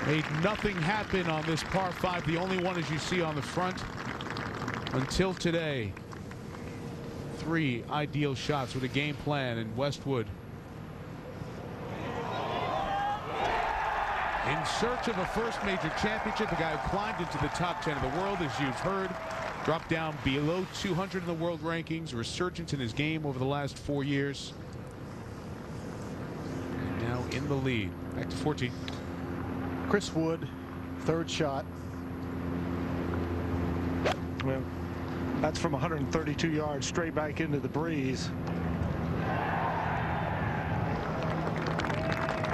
Made nothing happen on this par 5. The only one, as you see on the front, until today. 3 ideal shots with a game plan, and Westwood in search of a first major championship. A guy who climbed into the top 10 of the world, as you've heard, dropped down below 200 in the world rankings, resurgence in his game over the last 4 years. And now in the lead. Back to 14. Chris Wood, 3rd shot. Well, that's from 132 yards straight back into the breeze.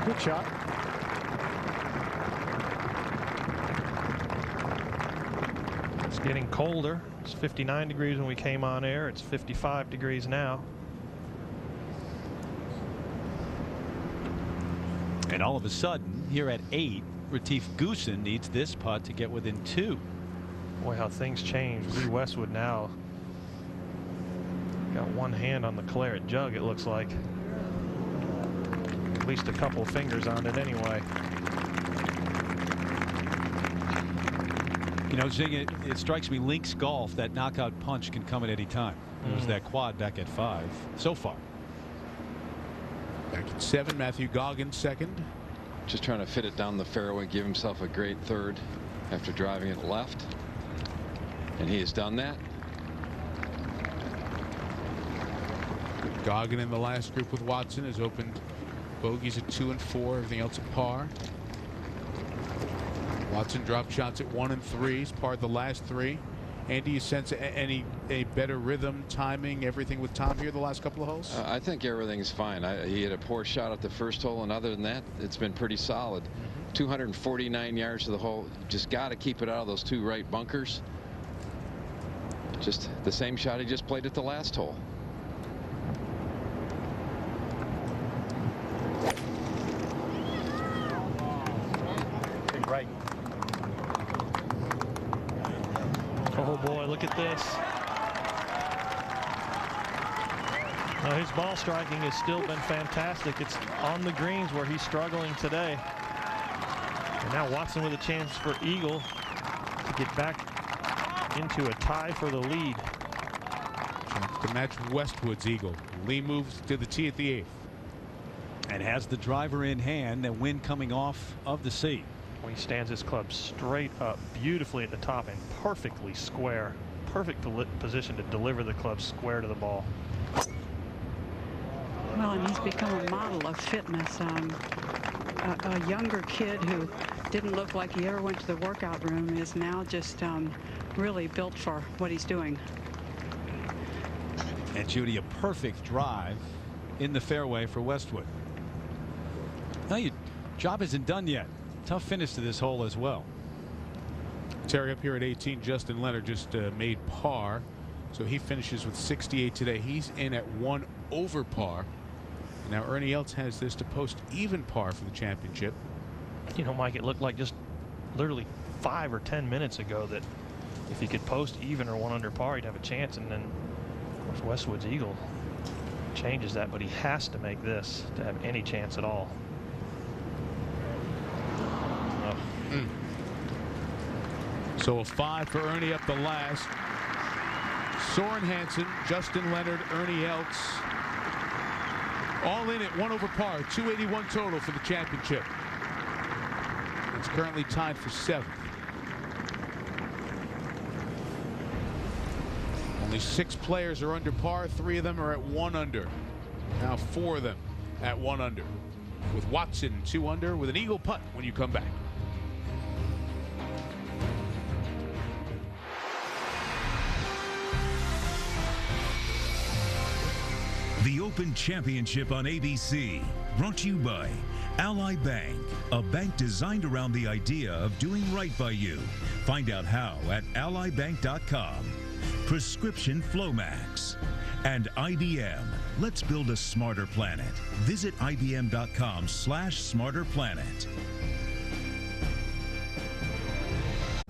Good shot. It's getting colder. It's 59 degrees when we came on air. It's 55 degrees now. And all of a sudden, here at 8, Retief Goosen needs this putt to get within 2. Boy, how things change. Lee Westwood now got one hand on the claret jug, it looks like. At least a couple fingers on it anyway. You know, Zing, it strikes me, links golf, that knockout punch can come at any time. It was that quad back at 5 so far. Back at 7, Matthew Goggins second. Just trying to fit it down the fairway, give himself a great third after driving it left. And he has done that. Goggin in the last group with Watson has opened bogeys at 2 and 4, everything else at par. Watson dropped shots at 1 and 3. He's parred the last 3. Andy, you sense any better rhythm, timing, everything with Tom here the last couple of holes? I think everything's fine. He had a poor shot at the first hole, and other than that, it's been pretty solid. 249 yards to the hole. Just got to keep it out of those 2 right bunkers. Just the same shot he just played at the last hole. Right. Oh boy, look at this. Now his ball striking has still been fantastic. It's on the greens where he's struggling today. And now Watson with a chance for eagle to get back into a tie for the lead. To match Westwood's eagle. Lee moves to the tee at the 8th. And has the driver in hand, the wind coming off of the sea. He stands his club straight up beautifully at the top and perfectly square. Perfect position to deliver the club square to the ball. Well, and he's become a model of fitness. A younger kid who didn't look like he ever went to the workout room is now just really built for what he's doing. And Judy, a perfect drive in the fairway for Westwood. Now your job isn't done yet. Tough finish to this hole as well. Terry, up here at 18, Justin Leonard just made par, so he finishes with 68 today. He's in at 1 over par. Now Ernie Els has this to post even par for the championship. You know, Mike, it looked like just literally 5 or 10 minutes ago that if he could post even or 1 under par, he'd have a chance. And then, of course, Westwood's eagle changes that, but he has to make this to have any chance at all. So a 5 for Ernie up the last. Soren Hansen, Justin Leonard, Ernie Els, all in at 1 over par. 281 total for the championship. It's currently tied for 7th. Only 6 players are under par. 3 of them are at 1 under. Now 4 of them at 1 under. With Watson 2 under with an eagle putt when you come back. The Open Championship on ABC, brought to you by Ally Bank, a bank designed around the idea of doing right by you. Find out how at allybank.com. Prescription Flomax. And IBM. Let's build a smarter planet. Visit IBM.com/smarterplanet.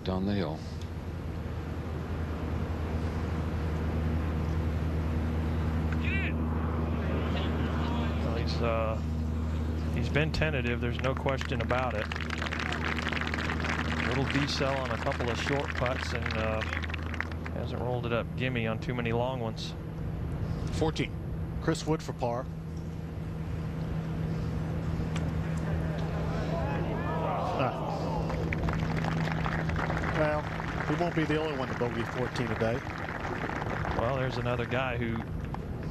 Down the hill. Well, he's been tentative. There's no question about it. Little decel on a couple of short putts and hasn't rolled it up gimme on too many long ones. 14. Chris Wood for par. Well, he won't be the only one to bogey 14 today. Well, there's another guy who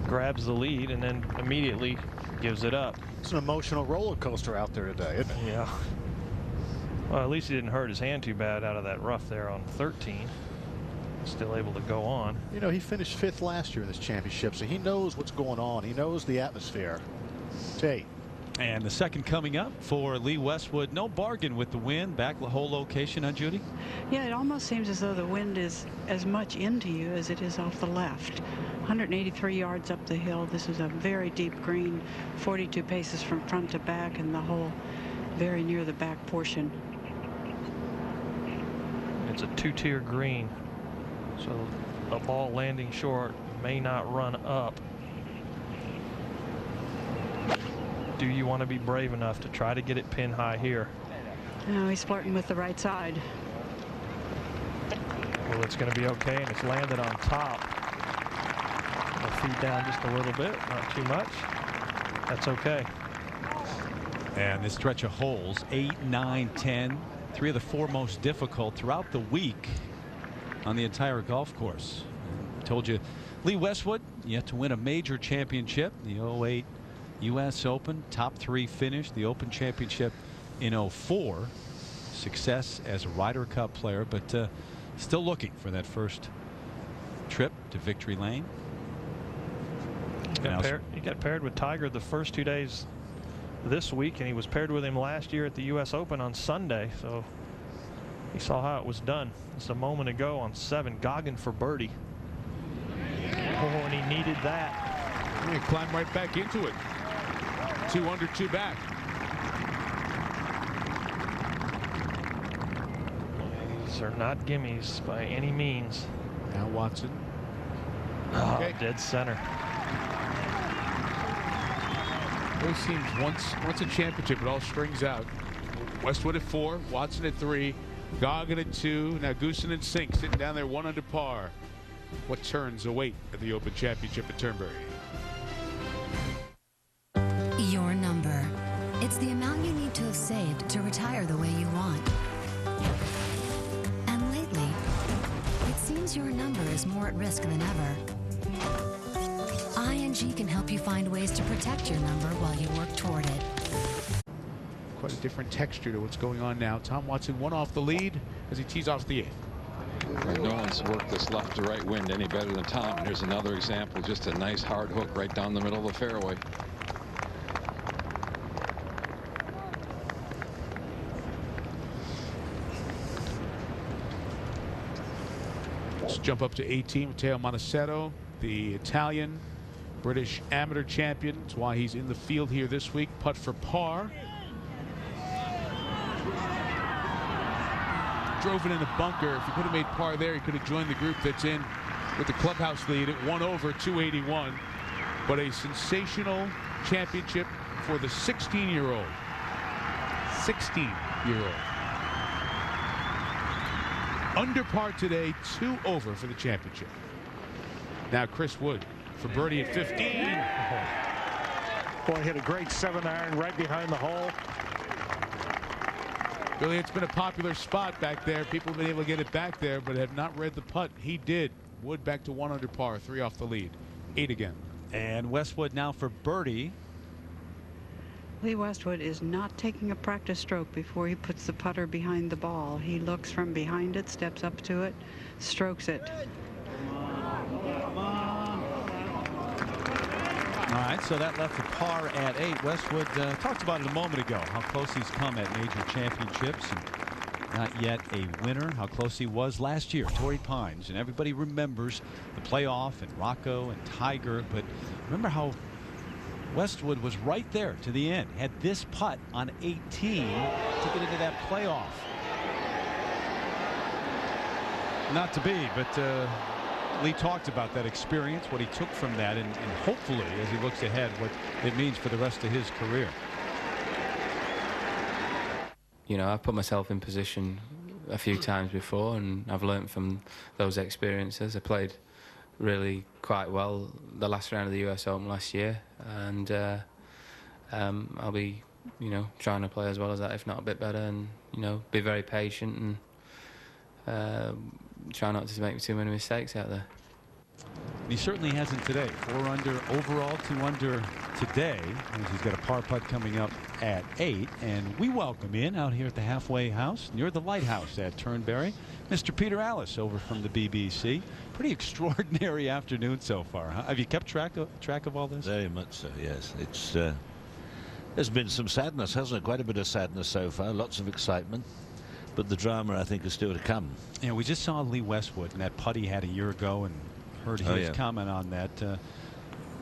grabs the lead and then immediately gives it up. It's an emotional roller coaster out there today, isn't it? Yeah. Well, at least he didn't hurt his hand too bad out of that rough there on 13. Still able to go on. You know, he finished 5th last year in this championship, so he knows what's going on. He knows the atmosphere. Tate. And the second coming up for Lee Westwood. No bargain with the wind. Back the whole location, huh, Judy? Yeah, it almost seems as though the wind is as much into you as it is off the left. 183 yards up the hill. This is a very deep green, 42 paces from front to back, and the hole very near the back portion. It's a 2-tier green, so a ball landing short may not run up. Do you want to be brave enough to try to get it pin high here? No, he's flirting with the right side. Well, it's going to be okay, and it's landed on top. It'll feed down just a little bit, not too much. That's okay. And this stretch of holes, 8, 9, 10, 3 of the 4 most difficult throughout the week on the entire golf course. I told you, Lee Westwood yet to win a major championship. The 08 U.S. Open, top 3 finish. The Open Championship in 04. Success as a Ryder Cup player, but still looking for that first trip to victory lane. He got paired with Tiger the first 2 days this week, and he was paired with him last year at the U.S. Open on Sunday, so he saw how it was done just a moment ago on 7. Goggin for birdie. Oh, and he needed that. He climbed right back into it. 2 under, 2 back. These are not gimmies by any means. Now Watson. Oh, Okay. dead center. It seems once a championship, it all strings out. Westwood at 4, Watson at 3, Goggin at 2. Now Goosen and Sink sitting down there 1 under par. What turns await at the Open Championship at Turnberry? Your number. It's the amount you need to have saved to retire the way you want. And lately, it seems your number is more at risk than ever. ING can help you find ways to protect your number while you work toward it. Quite a different texture to what's going on now. Tom Watson 1 off the lead as he tees off the 8th. No one's worked this left to right wind any better than Tom. And here's another example, just a nice hard hook right down the middle of the fairway. Let's jump up to 18. Matteo Montecero, the Italian British amateur champion. That's why he's in the field here this week. Putt for par. Drove it in the bunker. If he could have made par there, he could have joined the group that's in with the clubhouse lead at 1 over 281. But a sensational championship for the 16-year-old. 16-year-old. Under par today, 2 over for the championship. Now Chris Wood for birdie at 15. Boy, hit a great 7-iron right behind the hole. Really, it's been a popular spot back there. People have been able to get it back there, but have not read the putt. He did. Wood back to 1 under par, 3 off the lead. 8 again. And Westwood now for birdie. Lee Westwood is not taking a practice stroke before he puts the putter behind the ball. He looks from behind it, steps up to it, strokes it. All right, so that left the par at 8. Westwood talked about it a moment ago, how close he's come at major championships. And not yet a winner, how close he was last year, Torrey Pines. And everybody remembers the playoff and Rocco and Tiger. But remember how Westwood was right there to the end, had this putt on 18 to get into that playoff. Not to be, but Lee talked about that experience, what he took from that, and hopefully, as he looks ahead, what it means for the rest of his career. You know, I've put myself in position a few times before, and I've learned from those experiences. I played really quite well the last round of the US Open last year, and I'll be, you know, trying to play as well as that, if not a bit better, and, you know, be very patient and try not to make too many mistakes out there. He certainly hasn't today. 4 under overall, 2 under today. And he's got a par putt coming up at 8. And we welcome in out here at the halfway house near the lighthouse at Turnberry, Mr. Peter Alliss over from the BBC. Pretty extraordinary afternoon so far. Huh? Have you kept track of all this? Very much so, yes. It's there's been some sadness, hasn't it? Quite a bit of sadness so far. Lots of excitement. But the drama, I think, is still to come. Yeah, we just saw Lee Westwood and that putt he had a year ago and heard his comment on that.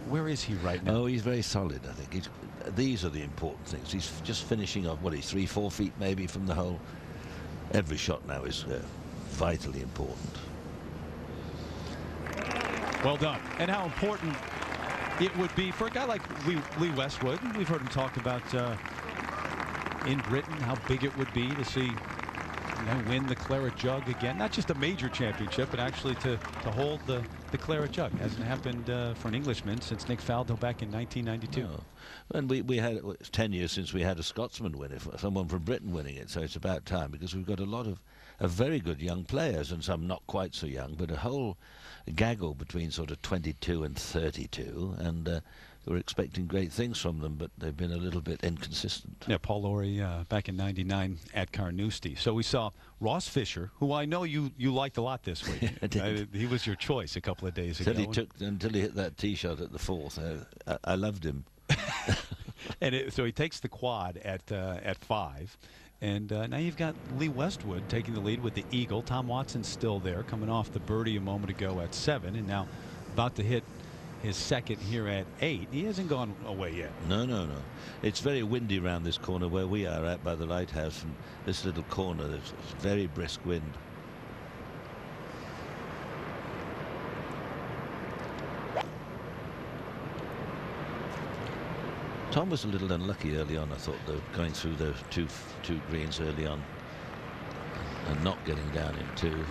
Where is he right now? Oh, he's very solid, I think. These are the important things. He's just finishing off, what, he's 3-4 feet maybe from the hole. Every shot now is vitally important. Well done. And how important it would be for a guy like Lee Westwood. We've heard him talk about in Britain how big it would be to see win the Claret Jug again. Not just a major championship, but actually to hold the Claret Jug. Hasn't happened for an Englishman since Nick Faldo back in 1992. No. And we had 10 years since we had a Scotsman win it, someone from Britain winning it. So it's about time, because we've got a lot of very good young players, and some not quite so young, but a whole gaggle between sort of 22 and 32, and we're expecting great things from them, but they've been a little bit inconsistent. Yeah, Paul Lawrie back in '99 at Carnoustie. So we saw Ross Fisher, who I know you liked a lot this week. He was your choice a couple of days ago. Until he hit that tee shot at the 4th. I loved him. And so he takes the quad at 5. And now you've got Lee Westwood taking the lead with the eagle. Tom Watson's still there, coming off the birdie a moment ago at 7, and now about to hit his second here at 8. He hasn't gone away yet. No. It's very windy around this corner where we are at by the lighthouse. From this little corner, there's very brisk wind. Tom was a little unlucky early on, I thought, though, going through those two greens early on and not getting down in 2.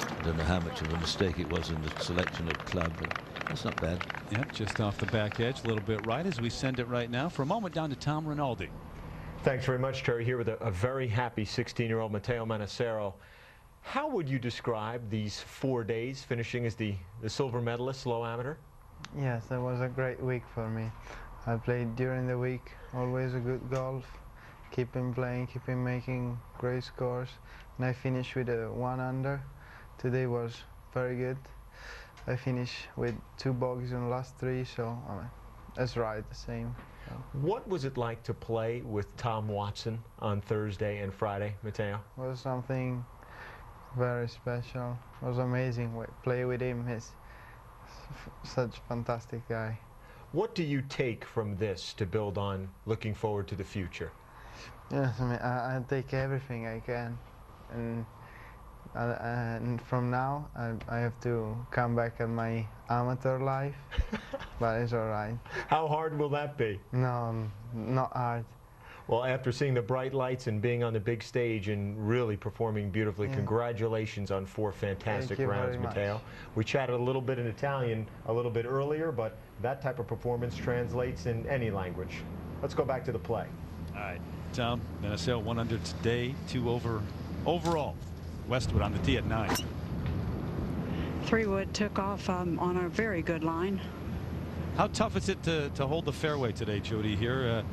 I don't know how much of a mistake it was in the selection of club, but that's not bad. Yep, just off the back edge, a little bit right as we send it right now. For a moment, down to Tom Rinaldi. Thanks very much, Terry. Here with a very happy 16-year-old Matteo Manassero. How would you describe these 4 days, finishing as the silver medalist, low amateur? Yes, that was a great week for me. I played during the week, always a good golf, keeping playing, keeping making great scores, and I finished with a 1 under. Today was very good. I finished with 2 bogeys in the last 3, so that's right, the same. So. What was it like to play with Tom Watson on Thursday and Friday, Matteo? It was something very special. It was amazing. Play with him. He's such a fantastic guy. What do you take from this to build on, looking forward to the future? Yes, I mean, I take everything I can, and from now I have to come back at my amateur life, but it's all right. How hard will that be? No, not hard. Well, after seeing the bright lights and being on the big stage and really performing beautifully, congratulations on 4 fantastic rounds, Matteo. We chatted a little bit in Italian a little bit earlier, but that type of performance translates in any language. Let's go back to the play. All right, Tom, Manassero 1 under today, 2 over overall. Westwood on the tee at 9. 3-wood took off on a very good line. How tough is it to hold the fairway today, Jody, here?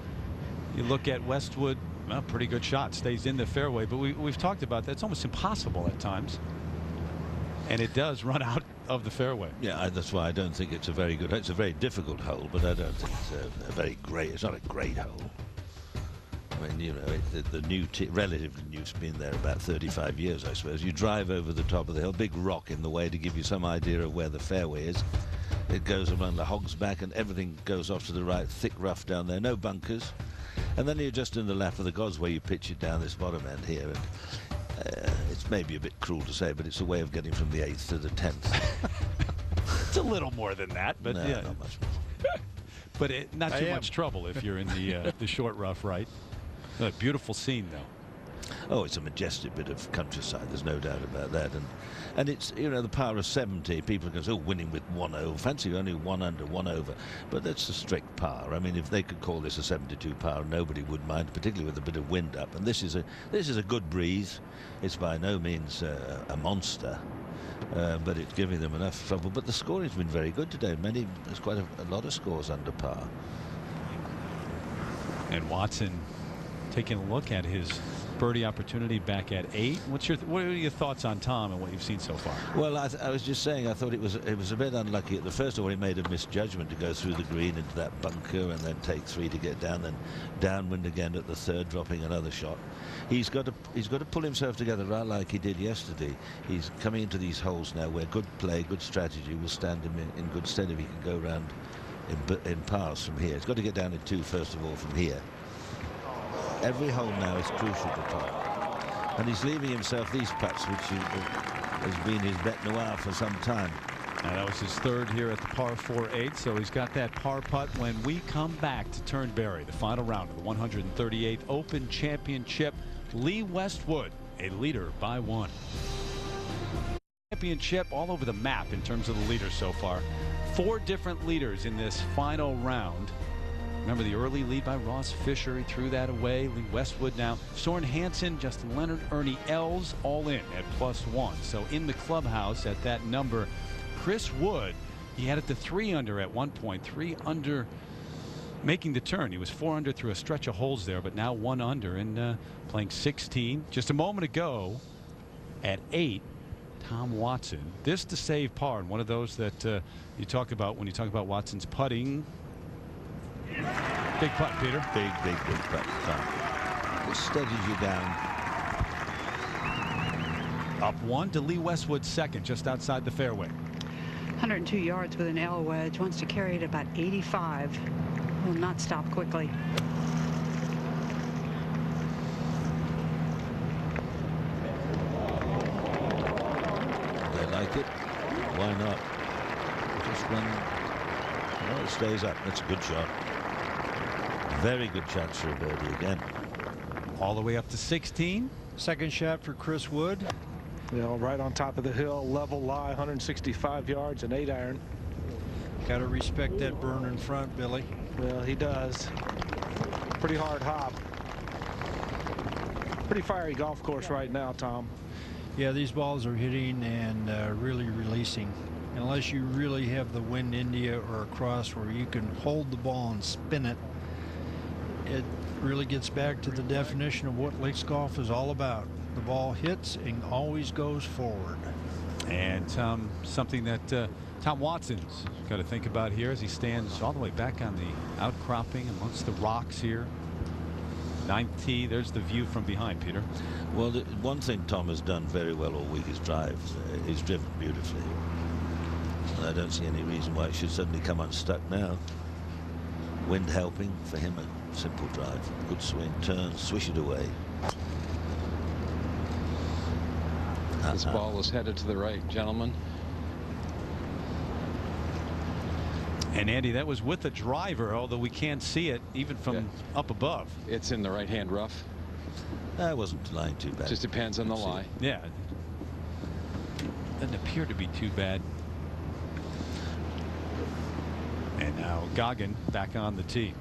You look at Westwood, well, pretty good shot, stays in the fairway, but we've talked about that. It's almost impossible at times, and it does run out of the fairway. Yeah, that's why I don't think it's a very good. It's a very difficult hole, but I don't think it's a very great. It's not a great hole. I mean, you know, the new relatively new, it's been there about 35 years, I suppose. You drive over the top of the hill, big rock in the way to give you some idea of where the fairway is. It goes around the Hog's Back, and everything goes off to the right, thick rough down there, no bunkers. And then you're just in the lap of the gods where you pitch it down this bottom end here. It's maybe a bit cruel to say, but it's a way of getting from the 8th to the 10th. It's a little more than that, but no, yeah, not much more. but not too much trouble if you're in the short rough, right? A beautiful scene, though. Oh, it's a majestic bit of countryside. There's no doubt about that. And it's, you know, the power of 70. People can say, oh, winning with 1 over. Fancy only 1 under, 1 over. But that's a strict par. I mean, if they could call this a 72 par, nobody would mind, particularly with a bit of wind up. And this is a good breeze. It's by no means a monster. But it's giving them enough trouble. But the scoring's been very good today. There's quite a lot of scores under par. And Watson taking a look at his birdie opportunity back at 8. What are your thoughts on Tom and what you've seen so far? Well, I was just saying, I thought it was a bit unlucky at the first one. He made a misjudgment to go through the green into that bunker and then take 3 to get down, then downwind again at the 3rd, dropping another shot. He's got to pull himself together right like he did yesterday. He's coming into these holes now where good play, good strategy will stand him in good stead if he can go around in pars from here. He's got to get down in 2 first of all from here. Every hole now is crucial to Tom, and he's leaving himself these putts, which has been his bête noire for some time. Now that was his 3rd here at the par 4-8, so he's got that par putt when we come back to Turnberry, the final round of the 138th Open Championship. Lee Westwood, a leader by 1. Championship all over the map in terms of the leaders so far. 4 different leaders in this final round. Remember the early lead by Ross Fisher. He threw that away. Lee Westwood now. Soren Hansen, Justin Leonard, Ernie Els all in at +1. So in the clubhouse at that number, Chris Wood, he had it to 3 under at one point. 3 under making the turn. He was 4 under through a stretch of holes there, but now 1 under and playing 16. Just a moment ago at 8, Tom Watson. This to save par, and one of those that you talk about when you talk about Watson's putting. Big putt, Peter. Big putt, Tom. It steadies you down. Up 1 to Lee Westwood, 2nd, just outside the fairway. 102 yards with an L wedge. Wants to carry it about 85. Will not stop quickly. They like it. Why not? Just when it stays up. That's a good shot. Very good chance for a birdie again. All the way up to 16. 2nd shot for Chris Wood. You know, right on top of the hill, level lie, 165 yards, an 8-iron. Got to respect that burn in front, Billy. Well, he does. Pretty hard hop. Pretty fiery golf course right now, Tom. Yeah, these balls are hitting and really releasing. Unless you really have the wind India or a cross where you can hold the ball and spin it, it really gets back to the definition of what links golf is all about. The ball hits and always goes forward. And something that Tom Watson's got to think about here as he stands all the way back on the outcropping amongst the rocks here. 9th tee, there's the view from behind, Peter. Well, one thing Tom has done very well all week is drive. He's driven beautifully. I don't see any reason why it should suddenly come unstuck now. Wind helping for him, a simple drive. Good swing, turn, swish it away. This ball is headed to the right, gentlemen. And Andy, that was with a driver, although we can't see it even from up above. It's in the right-hand rough. That wasn't lying too bad. Just depends on the lie. Yeah. Doesn't appear to be too bad. And now Goggin back on the tee.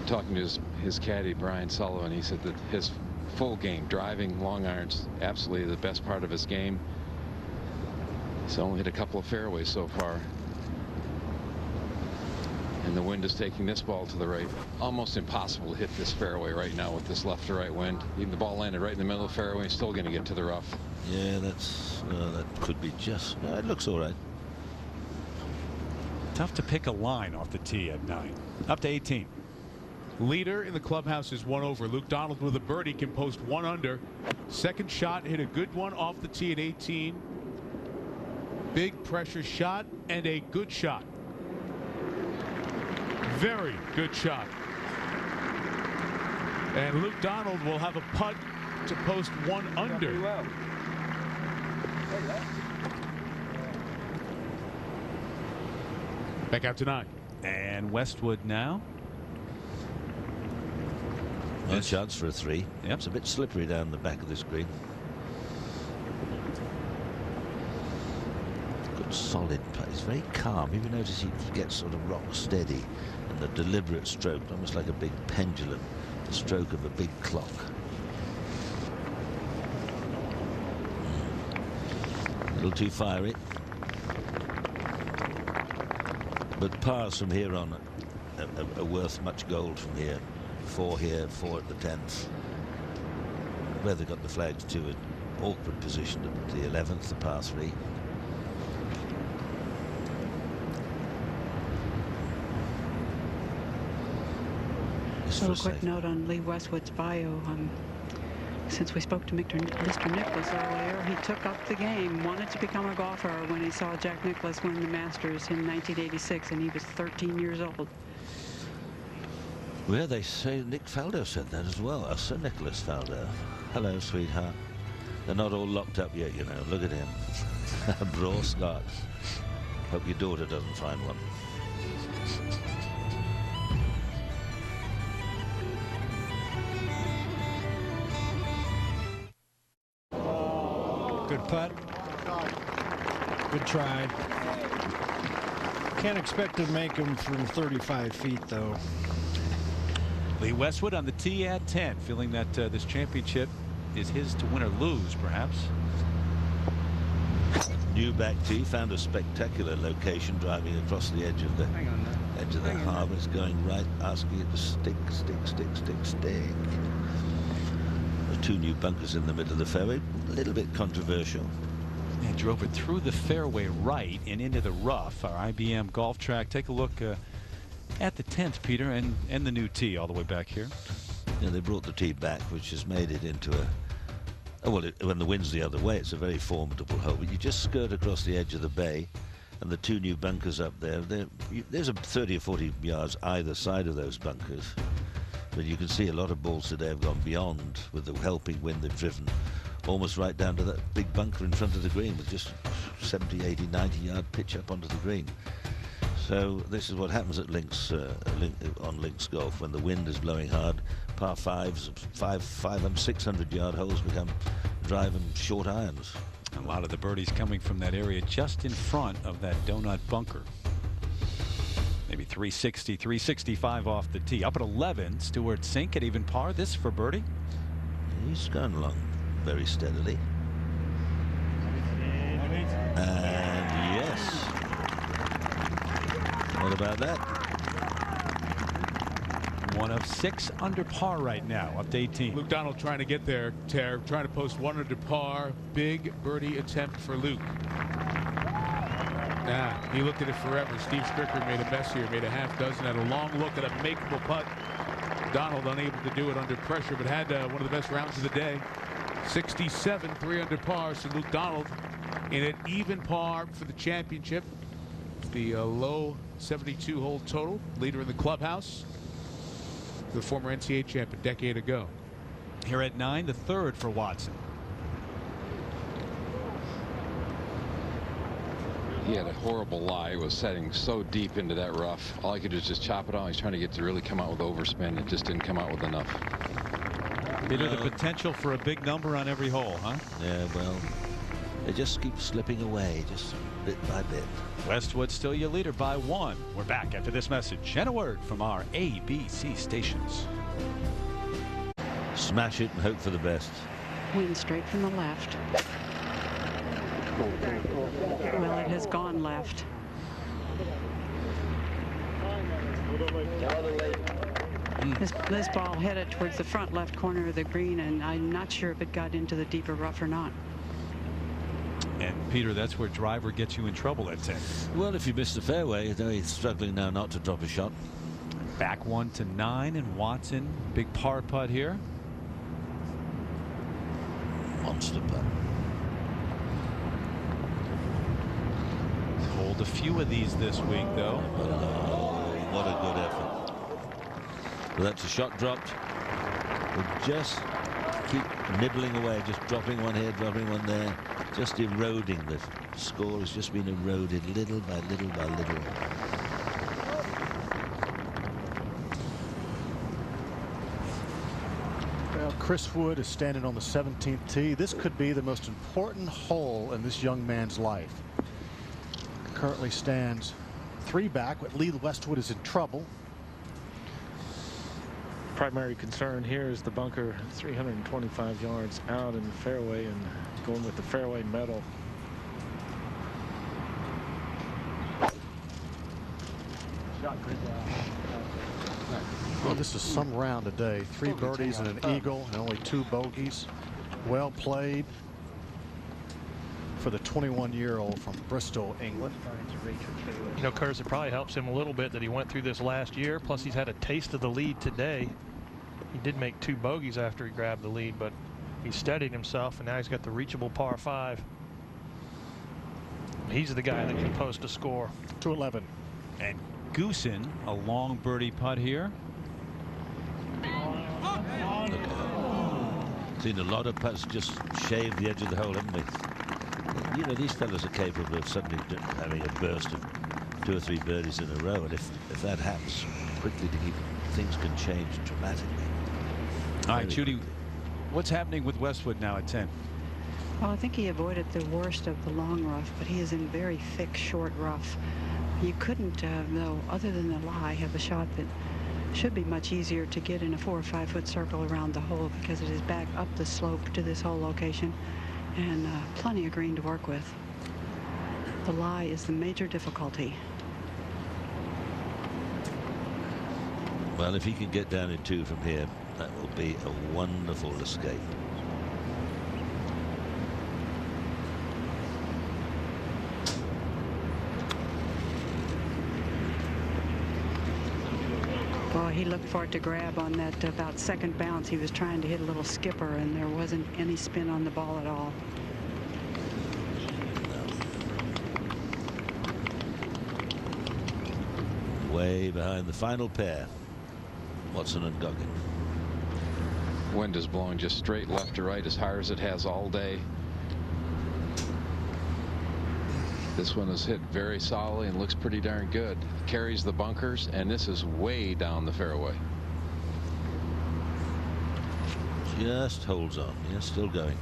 Talking to his caddy, Brian Sullivan, he said that his full game, driving, long irons, absolutely the best part of his game. He's only hit a couple of fairways so far. And the wind is taking this ball to the right. Almost impossible to hit this fairway right now with this left to right wind. Even the ball landed right in the middle of the fairway, still going to get to the rough. Yeah, that could be just. It looks all right. Tough to pick a line off the tee at 9. Up to 18. Leader in the clubhouse is 1 over. Luke Donald with a birdie can post 1 under. 2nd shot, hit a good one off the tee at 18. Big pressure shot and a good shot. Very good shot. And Luke Donald will have a putt to post 1 under. Back out to 9. And Westwood now. No chance for a 3. Yep. It's a bit slippery down the back of this green. Good solid play. It's very calm. You notice he gets sort of rock steady and a deliberate stroke, almost like a big pendulum, the stroke of a big clock. A little too fiery. But pars from here on are worth much gold from here. 4 here, 4 at the 10th. Where they got the flags to an awkward position at the 11th, the par 3. So a quick note on Lee Westwood's bio. Since we spoke to Mr. Nicklaus earlier, he took up the game, wanted to become a golfer when he saw Jack Nicklaus win the Masters in 1986, and he was 13 years old. Well, they say Nick Faldo said that as well. Sir Nicholas Faldo. Hello, sweetheart. They're not all locked up yet, you know. Look at him. Braw Scott. Hope your daughter doesn't find one. Good putt. Good try. Can't expect to make them from 35 feet, though. Lee Westwood on the tee at 10, feeling that this championship is his to win or lose, perhaps. New back tee, found a spectacular location driving across the edge of the harbour. It's going right, asking it to stick. The 2 new bunkers in the middle of the fairway, a little bit controversial. And drove it through the fairway right and into the rough. Our IBM golf track. Take a look at the 10th, Peter, and the new tee all the way back here. Yeah, they brought the tee back, which has made it into a... Oh, well, when the wind's the other way, it's a very formidable hole. But you just skirt across the edge of the bay, and the 2 new bunkers up there. There's a 30 or 40 yards either side of those bunkers. But you can see a lot of balls today have gone beyond with the helping wind they've driven almost right down to that big bunker in front of the green with just 70, 80, 90 yard pitch up onto the green. So this is what happens at Links on Links Golf when the wind is blowing hard. Par 5s, 500, 600 yard holes become driving short irons. A lot of the birdies coming from that area just in front of that donut bunker. Maybe 360, 365 off the tee. Up at 11, Stuart Sink at even par. This for birdie. He's going along very steadily. And yes. What about that? 1 of 6 under par right now, up to 18. Luke Donald trying to get there, trying to post 1 under par. Big birdie attempt for Luke. He looked at it forever. Steve Stricker made a mess here, made a half dozen, had a long look at a makeable putt. Donald unable to do it under pressure, but had one of the best rounds of the day. 67, 3 under par. So Luke Donald in an even par for the championship. The low 72 hole total, leader in the clubhouse. The former NCAA champ a decade ago. Here at 9, the 3rd for Watson. He had a horrible lie. He was setting so deep into that rough. All he could do is just chop it out. He's trying to get to really come out with overspin. It just didn't come out with enough. Peter, the potential for a big number on every hole, huh? Yeah, well, they just keep slipping away, just bit by bit. Westwood still your leader by 1. We're back after this message and a word from our ABC stations. Smash it and hope for the best. Wind straight from the left. Well, it has gone left. This ball headed towards the front left corner of the green, and I'm not sure if it got into the deeper rough or not. And Peter, that's where driver gets you in trouble at 10. Well, if you miss the fairway, though he's struggling now not to drop a shot. Back 1 to 9, and Watson, big par putt here. Monster putt. Hold a few of these this week, though. Oh, what a good effort. Well, that's a shot dropped. With just keep nibbling away, just dropping one here, dropping one there, just eroding. The score has just been eroded little by little by little. Well, Chris Wood is standing on the 17th tee. This could be the most important hole in this young man's life. Currently stands 3 back, but Lee Westwood is in trouble. Primary concern here is the bunker 325 yards out in the fairway and going with the fairway metal. Well, this is some round today. 3 birdies and an eagle and only 2 bogeys. Well played for the 21-year-old from Bristol, England. You know, Curtis, it probably helps him a little bit that he went through this last year. Plus, he's had a taste of the lead today. He did make 2 bogeys after he grabbed the lead, but he steadied himself, and now he's got the reachable par 5. He's the guy that can post a score. 211. And Goosen, a long birdie putt here. Seen a lot of putts just shave the edge of the hole, haven't we? You know, these fellas are capable of suddenly having a burst of 2 or 3 birdies in a row, and if that happens quickly, things can change dramatically. All right, Judy, what's happening with Westwood now at 10? Well, I think he avoided the worst of the long rough, but he is in very thick, short rough. You couldn't, though, other than the lie, have a shot that should be much easier to get in a 4 or 5 foot circle around the hole because it is back up the slope to this hole location and plenty of green to work with. The lie is the major difficulty. Well, if he can get down in 2 from here, that will be a wonderful escape. Well, he looked for it to grab on that about second bounce. He was trying to hit a little skipper, and there wasn't any spin on the ball at all. Way behind the final pair, Watson and Goggin. Wind is blowing just straight left to right as hard as it has all day. This one is hit very solidly and looks pretty darn good. Carries the bunkers, and this is way down the fairway. Just holds on. Yeah, still going.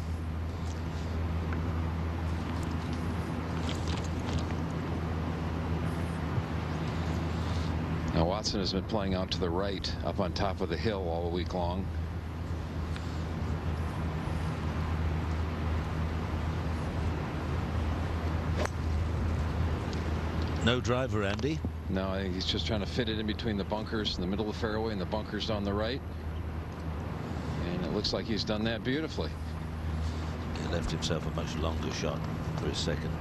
Now Watson has been playing out to the right up on top of the hill all week long. No driver, Andy. No, I think he's just trying to fit it in between the bunkers in the middle of the fairway and the bunkers on the right. And it looks like he's done that beautifully. He left himself a much longer shot for his second.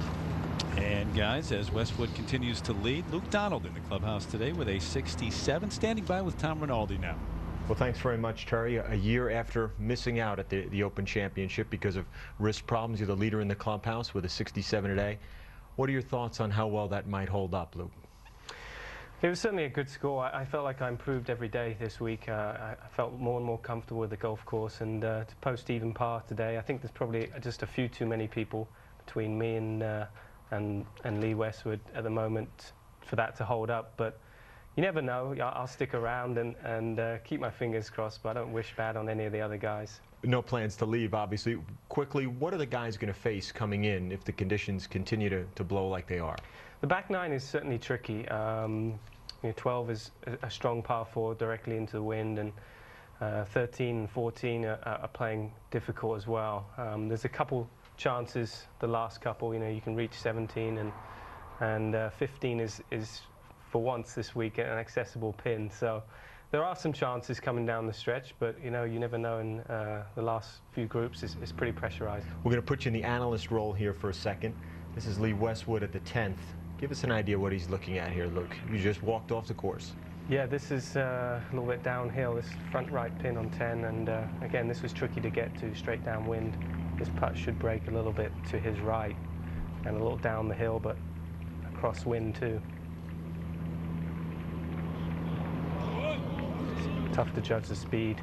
And guys, as Westwood continues to lead, Luke Donald in the clubhouse today with a 67, standing by with Tom Rinaldi now. Well, thanks very much, Terry. A year after missing out at the Open Championship because of wrist problems, you're the leader in the clubhouse with a 67 today. What are your thoughts on how well that might hold up, Luke? It was certainly a good score. I felt like I improved every day this week. I felt more and more comfortable with the golf course, and to post even par today, I think there's probably just a few too many people between me and Lee Westwood at the moment for that to hold up. But you never know. I'll stick around and keep my fingers crossed, but I don't wish bad on any of the other guys. No plans to leave, obviously. Quickly, what are the guys going to face coming in if the conditions continue to blow like they are? The back nine is certainly tricky. 12 is a strong par 4 directly into the wind, and 13 and 14 are playing difficult as well. There's a couple chances, the last couple, you can reach 17, and 15 is for once this week an accessible pin. So there are some chances coming down the stretch, but you never know in the last few groups. It's pretty pressurized. We're going to put you in the analyst role here for a second. This is Lee Westwood at the 10th. Give us an idea what he's looking at here, Luke. You just walked off the course. Yeah, this is a little bit downhill, this front right pin on 10, and again, this was tricky to get to, straight downwind. This putt should break a little bit to his right, and a little down the hill, but across wind too. Tough to judge the speed.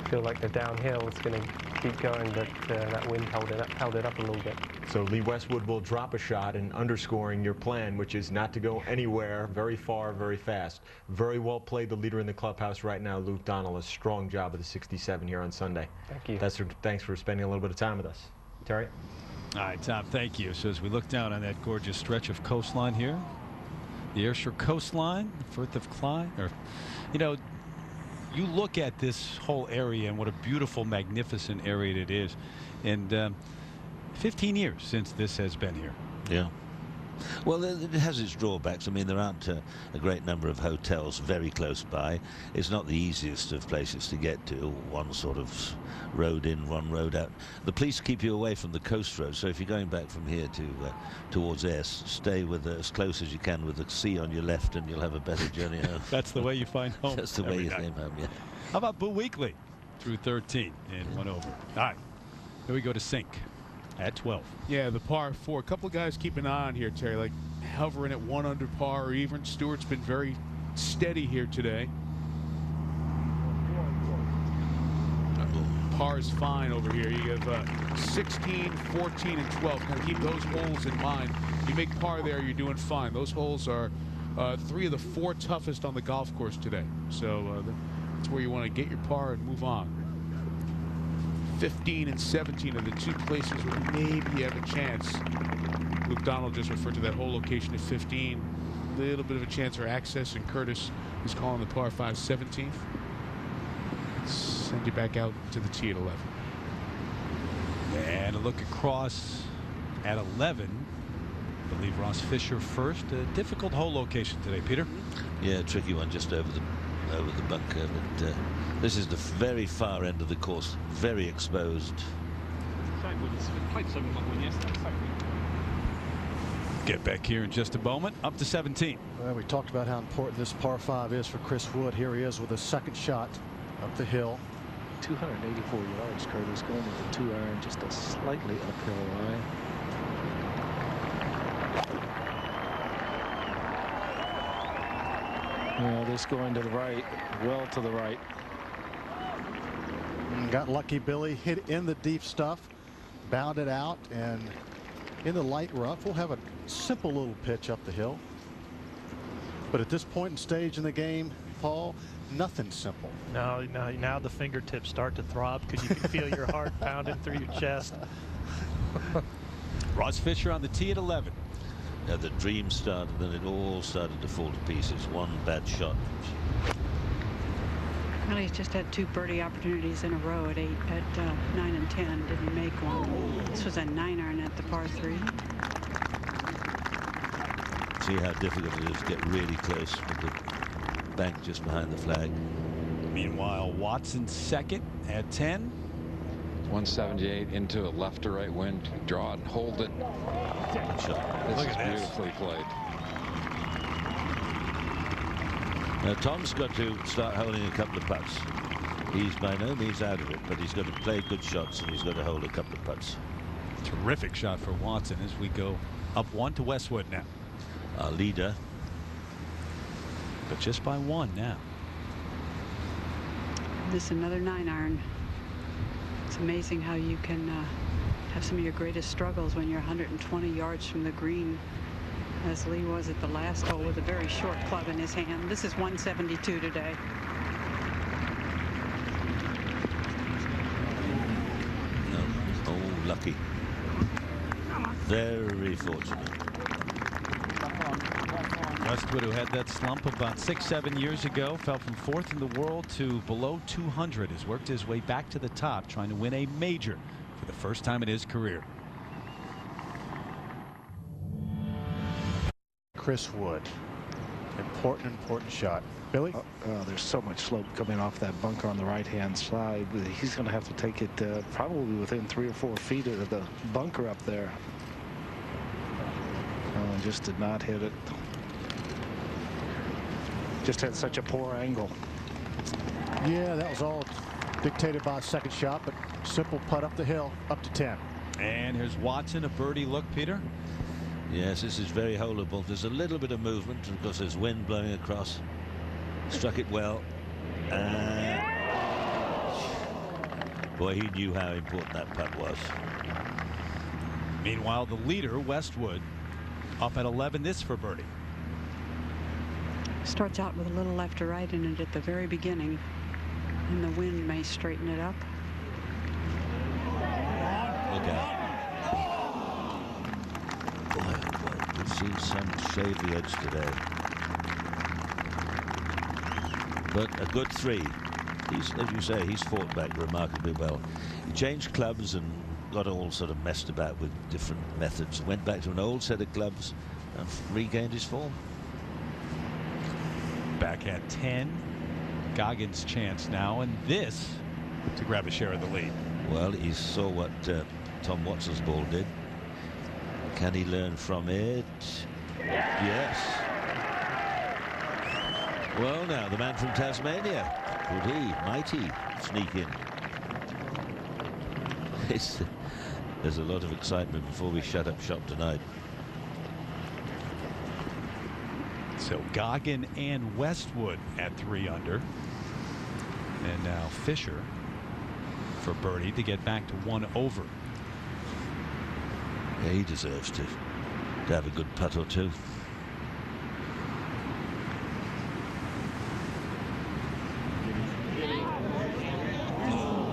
feel like the downhill is going to keep going, but that wind held it up a little bit. So Lee Westwood will drop a shot and underscoring your plan, which is not to go anywhere very far, very fast. Very well played, the leader in the clubhouse right now, Luke Donald. A strong job of the 67 here on Sunday. Thank you. Thanks for spending a little bit of time with us. Terry? All right, Tom, thank you. So as we look down on that gorgeous stretch of coastline here, the Ayrshire coastline, Firth of Clyde, or, you know, you look at this whole area and what a beautiful, magnificent area it is. And 15 years since this has been here. Yeah. Well, it has its drawbacks. I mean, there aren't a great number of hotels very close by. It's not the easiest of places to get to. One sort of road in, one road out. The police keep you away from the coast road, so if you're going back from here to towards Ayr, stay with as close as you can with the sea on your left, and you'll have a better journey home. That's the way you find home. That's the way you came home, yeah. How about Boo Weekley through 13 and 1 over? All right, here we go to Sink at 12. Yeah, the par 4. A couple of guys keep an eye on here, Terry, like hovering at 1 under par or even. Stewart's been very steady here today. Par is fine over here. You have 16, 14, and 12. Kind of keep those holes in mind. You make par there, you're doing fine. Those holes are 3 of the 4 toughest on the golf course today. So that's where you want to get your par and move on. 15 and 17 are the 2 places where maybe you have a chance. Luke Donald just referred to that whole location at 15. A little bit of a chance for access, and Curtis is calling the par 5 17th. Send you back out to the tee at 11. And a look across at 11. I believe Ross Fisher first. A difficult hole location today, Peter. Yeah, tricky one just over the bunker, but this is the very far end of the course, very exposed. Get back here in just a moment. Up to 17. Well, we talked about how important this par 5 is for Chris Wood. Here he is with a second shot up the hill. 284 yards, Curtis, going with the 2-iron, just a slightly uphill line. Yeah, this going to the right, well to the right. Got lucky, Billy. Hit in the deep stuff, bounded out, and in the light rough. We'll have a simple little pitch up the hill. But at this point and stage in the game, Paul, nothing simple. Now the fingertips start to throb because you can feel your heart pounding through your chest. Ross Fisher on the tee at 11. Yeah, the dream started, then it all started to fall to pieces. One bad shot. Well, he's just had 2 birdie opportunities in a row at 9 and 10. Didn't make one. This was a 9-iron at the par 3. See how difficult it is to get really close with the bank just behind the flag. Meanwhile, Watson second at 10. 178 into a left to right wind. Draw and hold it. Good shot. This is beautifully played. Now Tom's got to start holding a couple of putts. He's by no means out of it, but he's got to play good shots and he's got to hold a couple of putts. Terrific shot for Watson as we go up 1 to Westwood now. Our leader. But just by 1 now. This is another 9-iron. It's amazing how you can have some of your greatest struggles when you're 120 yards from the green, as Lee was at the last hole with a very short club in his hand. This is 172 today. Oh, lucky. Very fortunate. Westwood, who had that slump about 6-7 years ago, fell from 4th in the world to below 200, has worked his way back to the top, trying to win a major for the first time in his career. Chris Wood. Important shot. Billy? There's so much slope coming off that bunker on the right-hand side. He's going to have to take it probably within 3 or 4 feet of the bunker up there. Just did not hit it. Just had such a poor angle. Yeah, that was all dictated by a second shot, but simple putt up the hill, up to 10. And here's Watson, a birdie look, Peter. Yes, this is very holeable. There's a little bit of movement because there's wind blowing across. Struck it well. Boy, he knew how important that putt was. Meanwhile, the leader, Westwood, up at 11 this for birdie. Starts out with a little left to right in it at the very beginning, and the wind may straighten it up. Look out. Boy, we've seen some shave the edge today. But a good 3. He's, as you say, he's fought back remarkably well. He changed clubs and got all sort of messed about with different methods. Went back to an old set of clubs and regained his form. Back at 10. Goggins' chance now, and this to grab a share of the lead. Well, he saw what Tom Watson's ball did. Can he learn from it? Yes. Well, now the man from Tasmania. Could he, mighty, sneak in? There's a lot of excitement before we shut up shop tonight. So Goggin and Westwood at 3 under. And now Fisher for birdie to get back to 1 over. Yeah, he deserves to have a good putt or two.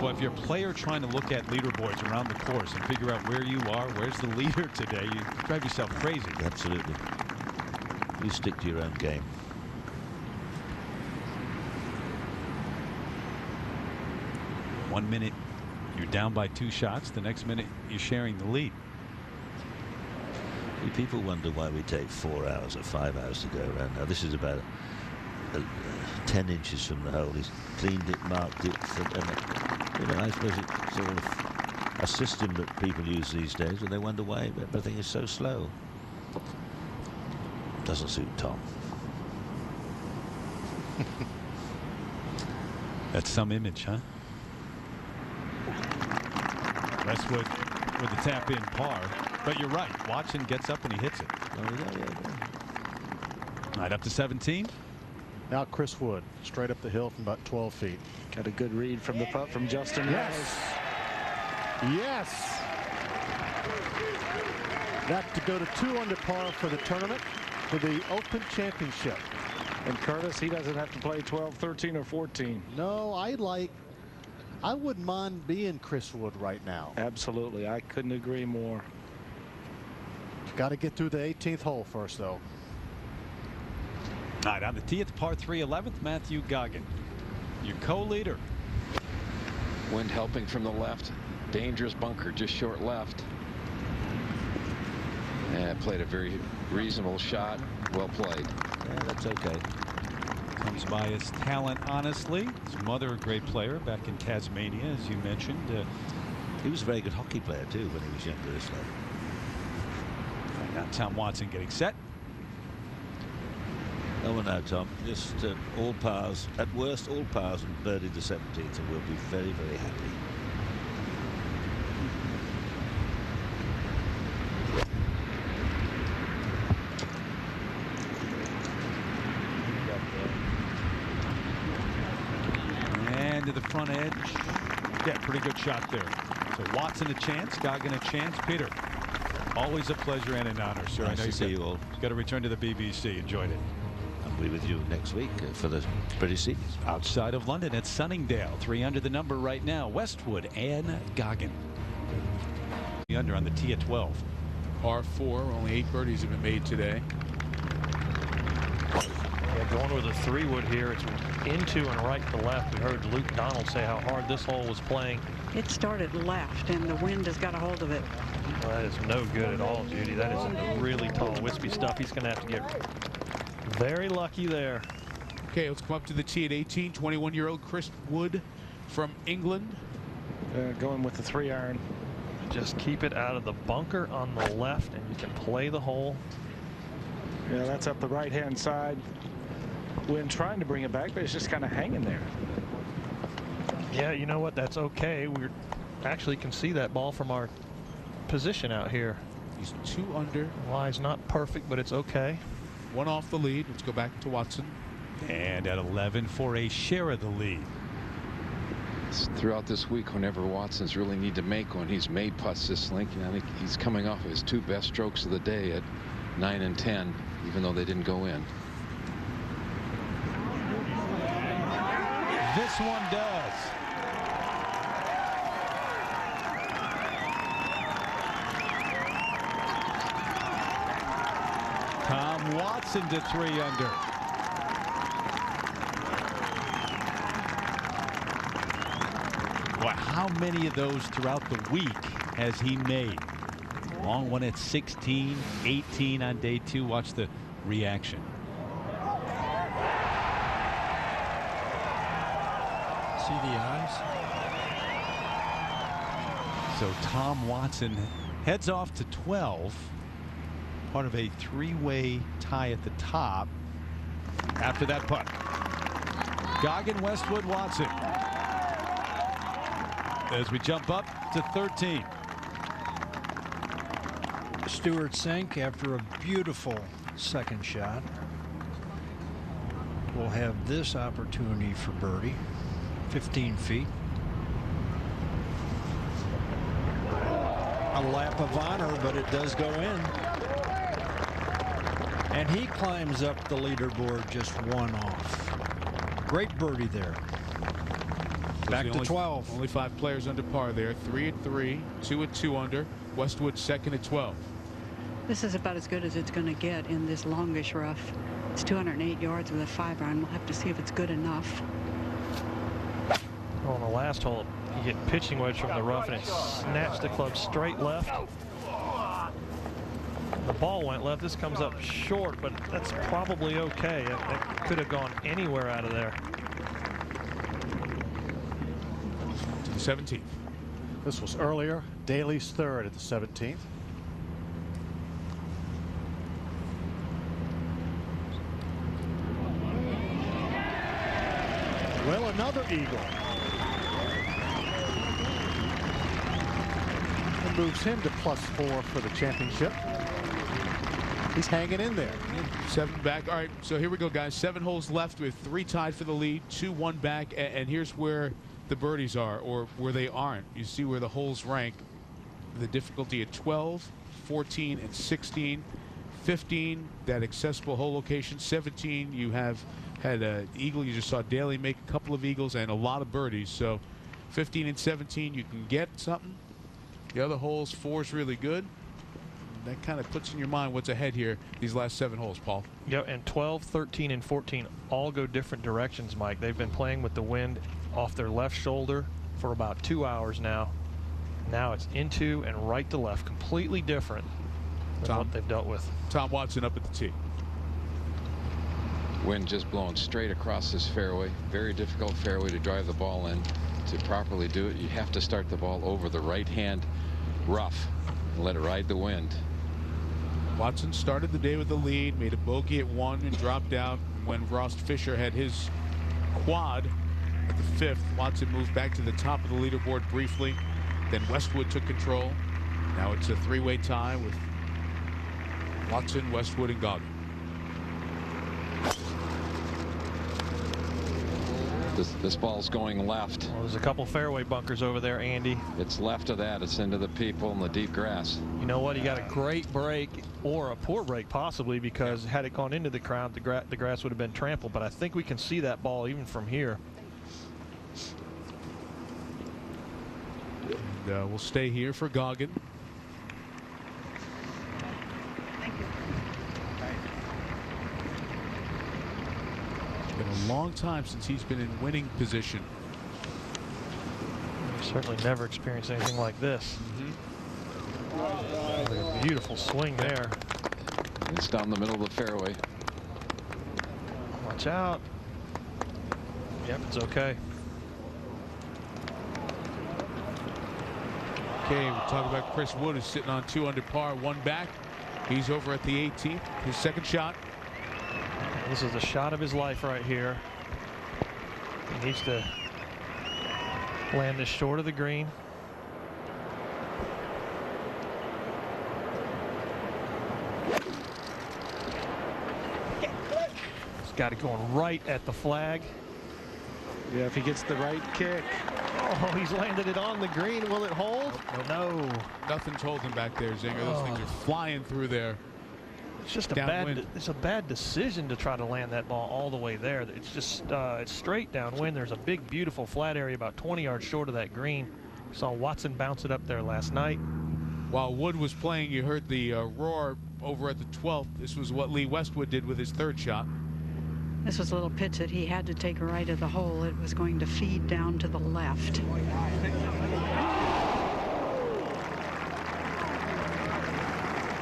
Well, if you're a player trying to look at leaderboards around the course and figure out where you are, where's the leader today, you drive yourself crazy. Absolutely. You stick to your own game. One minute you're down by 2 shots. The next minute you're sharing the lead. People wonder why we take 4 hours or 5 hours to go around. Now this is about 10 inches from the hole. He's cleaned it, marked it, and you know, I suppose it's sort of a system that people use these days, and they wonder why everything is so slow. Doesn't suit Tom. That's some image, huh? Westwood with the tap in par. But you're right. Watson gets up and he hits it. Right up to 17. Now Chris Wood straight up the hill from about 12 feet. Got a good read from the putt from Justin. Yes. Yes. That to go to 2 under par for the tournament for the Open Championship. And Curtis, he doesn't have to play 12, 13, or 14. No, I wouldn't mind being Chris Wood right now. Absolutely. I couldn't agree more. Got to get through the 18th hole first, though. All right, on the tee at the par 3 11th, Matthew Goggin, your co-leader. Wind helping from the left. Dangerous bunker, just short left. And played a very reasonable shot. Well played. Yeah, that's okay. Comes by his talent, honestly. His mother, a great player back in Tasmania, as you mentioned. He was a very good hockey player, too, when he was younger this lad. Now Tom Watson getting set. Oh, well, now, Tom, just all pars. At worst, all pars and birdie the 17th, and we'll be very, very happy. And to the front edge. Yeah, pretty good shot there. So Watson a chance, Goggin a chance. Peter, always a pleasure and an honor, sir. Nice I know to see you all. Got to return to the BBC. Enjoyed it. I'll be with you next week for the British Seniors. Outside of London at Sunningdale. 3 under the number right now. Westwood and Goggin. 3 under on the tee at 12. Par 4. Only 8 birdies have been made today. Yeah, going with a 3-wood here. It's into and right to left. We heard Luke Donald say how hard this hole was playing. It started left, and the wind has got a hold of it. Well, that is no good at all, Judy. That is really tall, wispy stuff. He's going to have to get very lucky there. Okay, let's come up to the tee at 18. 21-year-old Chris Wood from England. Going with the 3-iron. Just keep it out of the bunker on the left, and you can play the hole. Yeah, that's up the right-hand side. Wind trying to bring it back, but it's just kind of hanging there. Yeah, you know what? That's okay. We actually can see that ball from our position out here. He's 2 under. Lie's not perfect, but it's okay. 1 off the lead. Let's go back to Watson. And at 11 for a share of the lead. Throughout this week, whenever Watson's really need to make one, he's made putts this length. And I think he's coming off of his 2 best strokes of the day at 9 and 10, even though they didn't go in. This one does. Tom Watson to 3 under. Boy, how many of those throughout the week has he made? Long one at 16, 18 on day 2. Watch the reaction. See the eyes? So Tom Watson heads off to 12. Part of a 3-way tie at the top after that putt. Goggin, Westwood, Watson. As we jump up to 13. Stewart Cink, after a beautiful second shot, will have this opportunity for birdie. 15 feet. A lap of honor, but it does go in. And he climbs up the leaderboard just 1 off. Great birdie there. Back to 12. Only 5 players under par there. 3 at 3, 2 at 2 under. Westwood second at 12. This is about as good as it's going to get in this longish rough. It's 208 yards with a 5-iron. We'll have to see if it's good enough. On the last hole, you get pitching wedge from the rough, and it snaps the club straight left. The ball went left. This comes up short, but that's probably okay. That could have gone anywhere out of there. To the 17th. This was earlier. Daly's 3rd at the 17th. Well, another eagle. It moves him to +4 for the championship. He's hanging in there. 7 back. All right, so here we go, guys. 7 holes left with 3 tied for the lead, 2 1 back, and here's where the birdies are, or where they aren't. You see where the holes rank. The difficulty at 12, 14, and 16. 15, that accessible hole location. 17, you have had an eagle. You just saw Daly make a couple of eagles and a lot of birdies. So 15 and 17, you can get something. The other holes, 4 is really good. That kind of puts in your mind what's ahead here, these last 7 holes, Paul. Yeah, and 12, 13, and 14 all go different directions, Mike. They've been playing with the wind off their left shoulder for about 2 hours now. Now it's into and right to left, completely different than what they've dealt with. Tom Watson up at the tee. Wind just blowing straight across this fairway. Very difficult fairway to drive the ball in. To properly do it, you have to start the ball over the right-hand rough and let it ride the wind. Watson started the day with the lead, made a bogey at 1 and dropped out. When Ross Fisher had his quad at the 5th, Watson moved back to the top of the leaderboard briefly. Then Westwood took control. Now it's a 3-way tie with Watson, Westwood, and Goggin. This ball's going left. Well, there's a couple fairway bunkers over there, Andy. It's left of that. It's into the people in the deep grass. You know what? He got a great break, or a poor break possibly, because had it gone into the crowd, the grass would have been trampled. But I think we can see that ball even from here. And, we'll stay here for Goggin. Been a long time since he's been in winning position. Certainly never experienced anything like this. A beautiful swing there. It's down the middle of the fairway. Watch out. Yep, it's okay. Okay, we'll talk about Chris Wood, who's sitting on 2 under par, 1 back. He's over at the 18th. His second shot. This is the shot of his life right here. He needs to land this short of the green. He's got it going right at the flag. Yeah, if he gets the right kick. Oh, he's landed it on the green. Will it hold? No. Nothing's holding back there, Zinger. Those things are flying through there. It's just it's a bad decision to try to land that ball all the way there. It's just it's straight downwind. There's a big, beautiful flat area about 20 yards short of that green. Saw Watson bounce it up there last night. While Wood was playing, you heard the roar over at the 12th. This was what Lee Westwood did with his third shot. This was a little pitch that he had to take right of the hole. It was going to feed down to the left.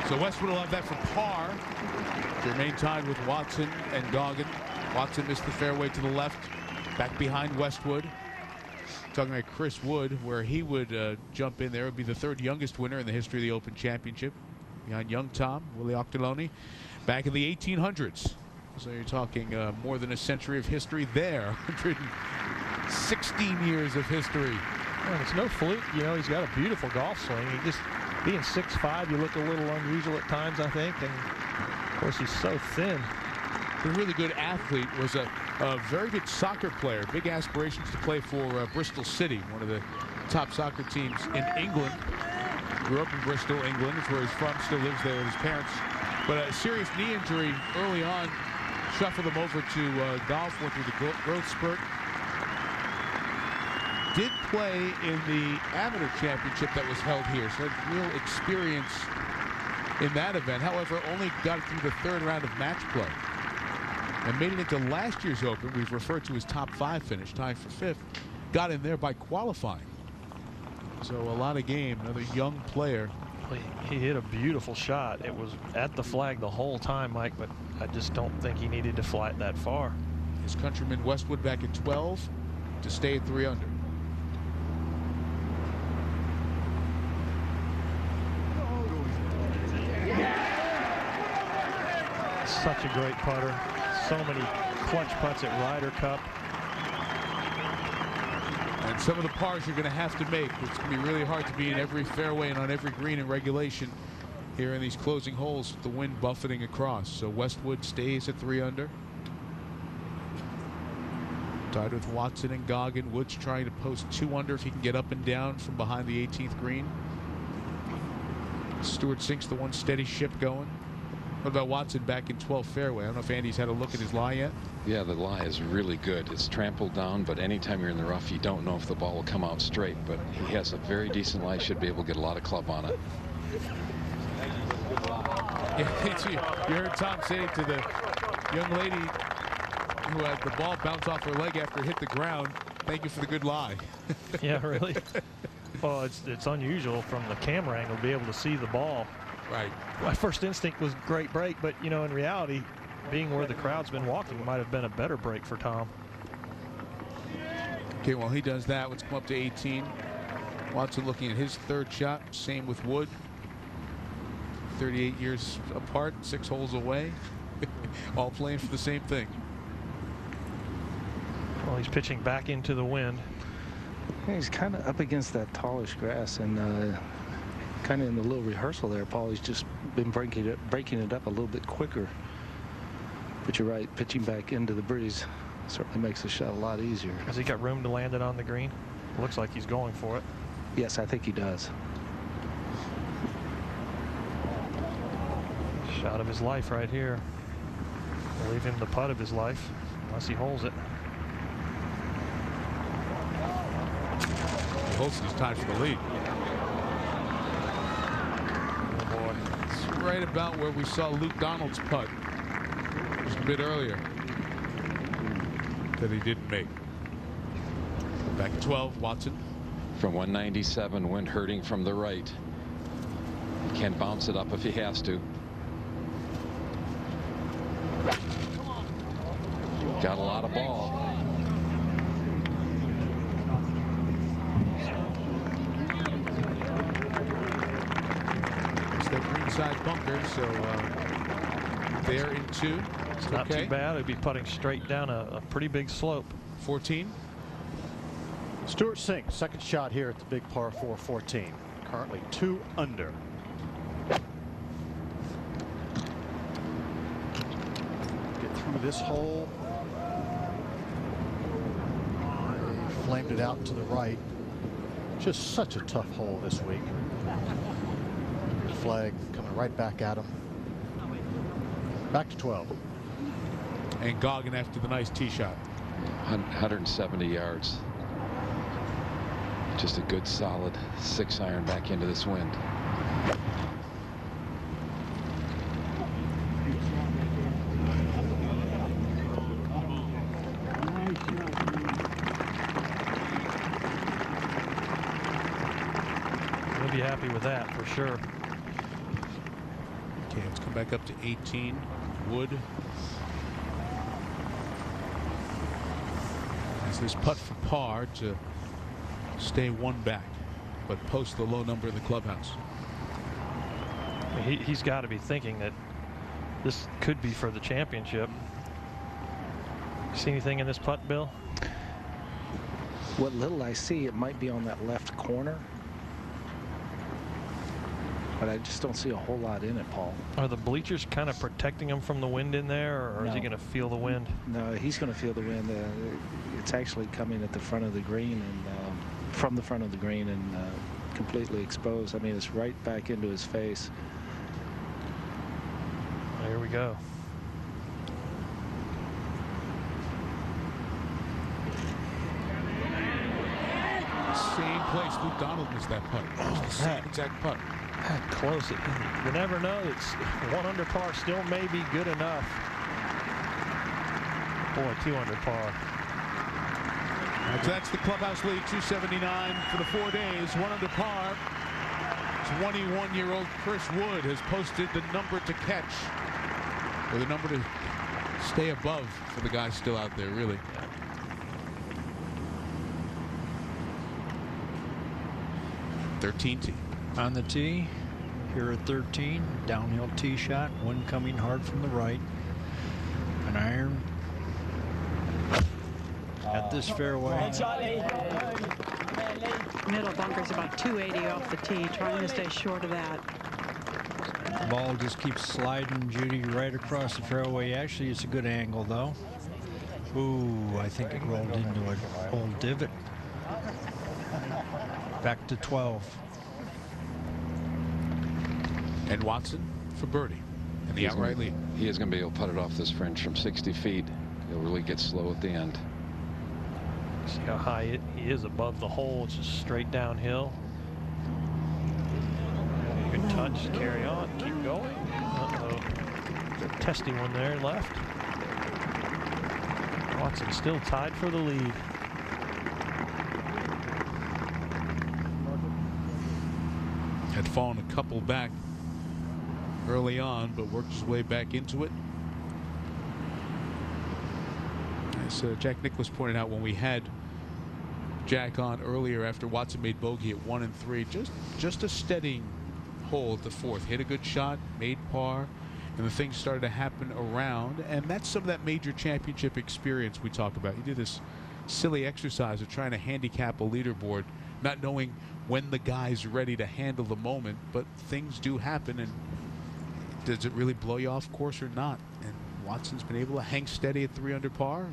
So Westwood will have that for par to remain tied with Watson and Goggin. Watson missed the fairway to the left, back behind Westwood. Talking about Chris Wood, where he would jump in there. It would be the third youngest winner in the history of the Open Championship, behind young Tom, Willie Octoloni, back in the 1800s. So you're talking more than a century of history there. 116 years of history. And it's no fluke, you know, he's got a beautiful golf swing. He just, being 6'5", you look a little unusual at times, I think. And, of course, he's so thin. A really good athlete, was a very good soccer player. Big aspirations to play for Bristol City, one of the top soccer teams in England. Grew up in Bristol, England. It's where he's from, still lives there with his parents. But a serious knee injury early on shuffled him over to golf, went through the growth spurt. Did play in the amateur championship that was held here, so had real experience in that event. However, only got through the third round of match play and made it into last year's Open. We've referred to his top 5 finish, tied for 5th. Got in there by qualifying. So a lot of game, another young player. He hit a beautiful shot. It was at the flag the whole time, Mike, but I just don't think he needed to fly it that far. His countryman Westwood back at 12 to stay at 3 under. Such a great putter. So many clutch putts at Ryder Cup. And some of the pars you're going to have to make. It's going to be really hard to be in every fairway and on every green in regulation here in these closing holes with the wind buffeting across. So Westwood stays at 3 under. Tied with Watson and Goggin. Woods trying to post 2 under if he can get up and down from behind the 18th green. Stewart sinks the one steady ship going. What about Watson back in 12th fairway? I don't know if Andy's had a look at his lie yet. Yeah, the lie is really good. It's trampled down, but anytime you're in the rough, you don't know if the ball will come out straight. But he has a very decent lie. Should be able to get a lot of club on it. You heard Tom say to the young lady who had the ball bounce off her leg after it hit the ground, "Thank you for the good lie." Yeah, really. Well, it's unusual from the camera angle to be able to see the ball. Right. My first instinct was great break, but you know, in reality, being where the crowd's been walking might have been a better break for Tom. Okay, while he does that, let's come up to 18. Watson looking at his third shot. Same with Wood. 38 years apart, 6 holes away. All playing for the same thing. Well, he's pitching back into the wind. He's kind of up against that tallish grass, and kind of in the little rehearsal there, Paul, he's just been breaking it up a little bit quicker. But you're right, pitching back into the breeze certainly makes the shot a lot easier. Has he got room to land it on the green? Looks like he's going for it. Yes, I think he does. Shot of his life right here. We'll leave him the putt of his life, unless he holds it. He holds it, he's tied for the lead. It's right about where we saw Luke Donald's putt just a bit earlier that he didn't make. Back at 12, Watson. From 197, wind hurting from the right. He can bounce it up if he has to. Got a lot of ball. It's that green side bunker, so they're in 2. It's not too bad. It'd be putting straight down a pretty big slope. 14. Stewart Cink, second shot here at the big par 4 14. Currently 2 under. Get through this hole. flamed it out to the right. Just such a tough hole this week. Flag coming right back at him. Back to 12. And Goggin after the nice tee shot. 170 yards. Just a good solid 6-iron back into this wind. We'll be happy with that for sure. Okay, let's come back up to 18. Wood. As this putt for par to stay one back, but post the low number in the clubhouse. He's got to be thinking that this could be for the championship. See anything in this putt, Bill? What little I see, it might be on that left corner. But I just don't see a whole lot in it, Paul. Are the bleachers kind of protecting him from the wind in there, or No. is he going to feel the wind? No, he's going to feel the wind. It's actually coming at the front of the green and from the front of the green and completely exposed. I mean, it's right back into his face. Here we go. Same place Luke Donald missed that putt. Same exact putt. Close it. You never know. It's 1 under par still may be good enough. Boy, 2 under par. So that's the clubhouse lead, 279 for the 4 days, 1 under par. 21-year-old Chris Wood has posted the number to catch, or the number to stay above for the guys still out there, really. Yeah. 13 tee. On the tee, here at 13, downhill tee shot, wind coming hard from the right. An iron at this fairway. Middle bunker's about 280 off the tee, trying to stay short of that. The ball just keeps sliding, Judy, right across the fairway. Actually, it's a good angle, though. Ooh, I think it rolled into an old divot. Back to 12. And Watson for birdie and the outright lead. He is going to be able to putt it off this fringe from 60 feet. He'll really get slow at the end. See how high he is above the hole. It's just straight downhill. Good touch. Carry on. Keep going. Uh-oh. A testy one there left. Watson still tied for the lead. Had fallen a couple back early on, but worked his way back into it. As Jack Nicklaus pointed out when we had Jack on earlier after Watson made bogey at 1 and 3, just a steadying hole at the 4th. Hit a good shot, made par, and the things started to happen around, and that's some of that major championship experience we talk about. You do this silly exercise of trying to handicap a leaderboard, not knowing when the guy's ready to handle the moment, but things do happen, and does it really blow you off course or not? And Watson's been able to hang steady at 3 under par.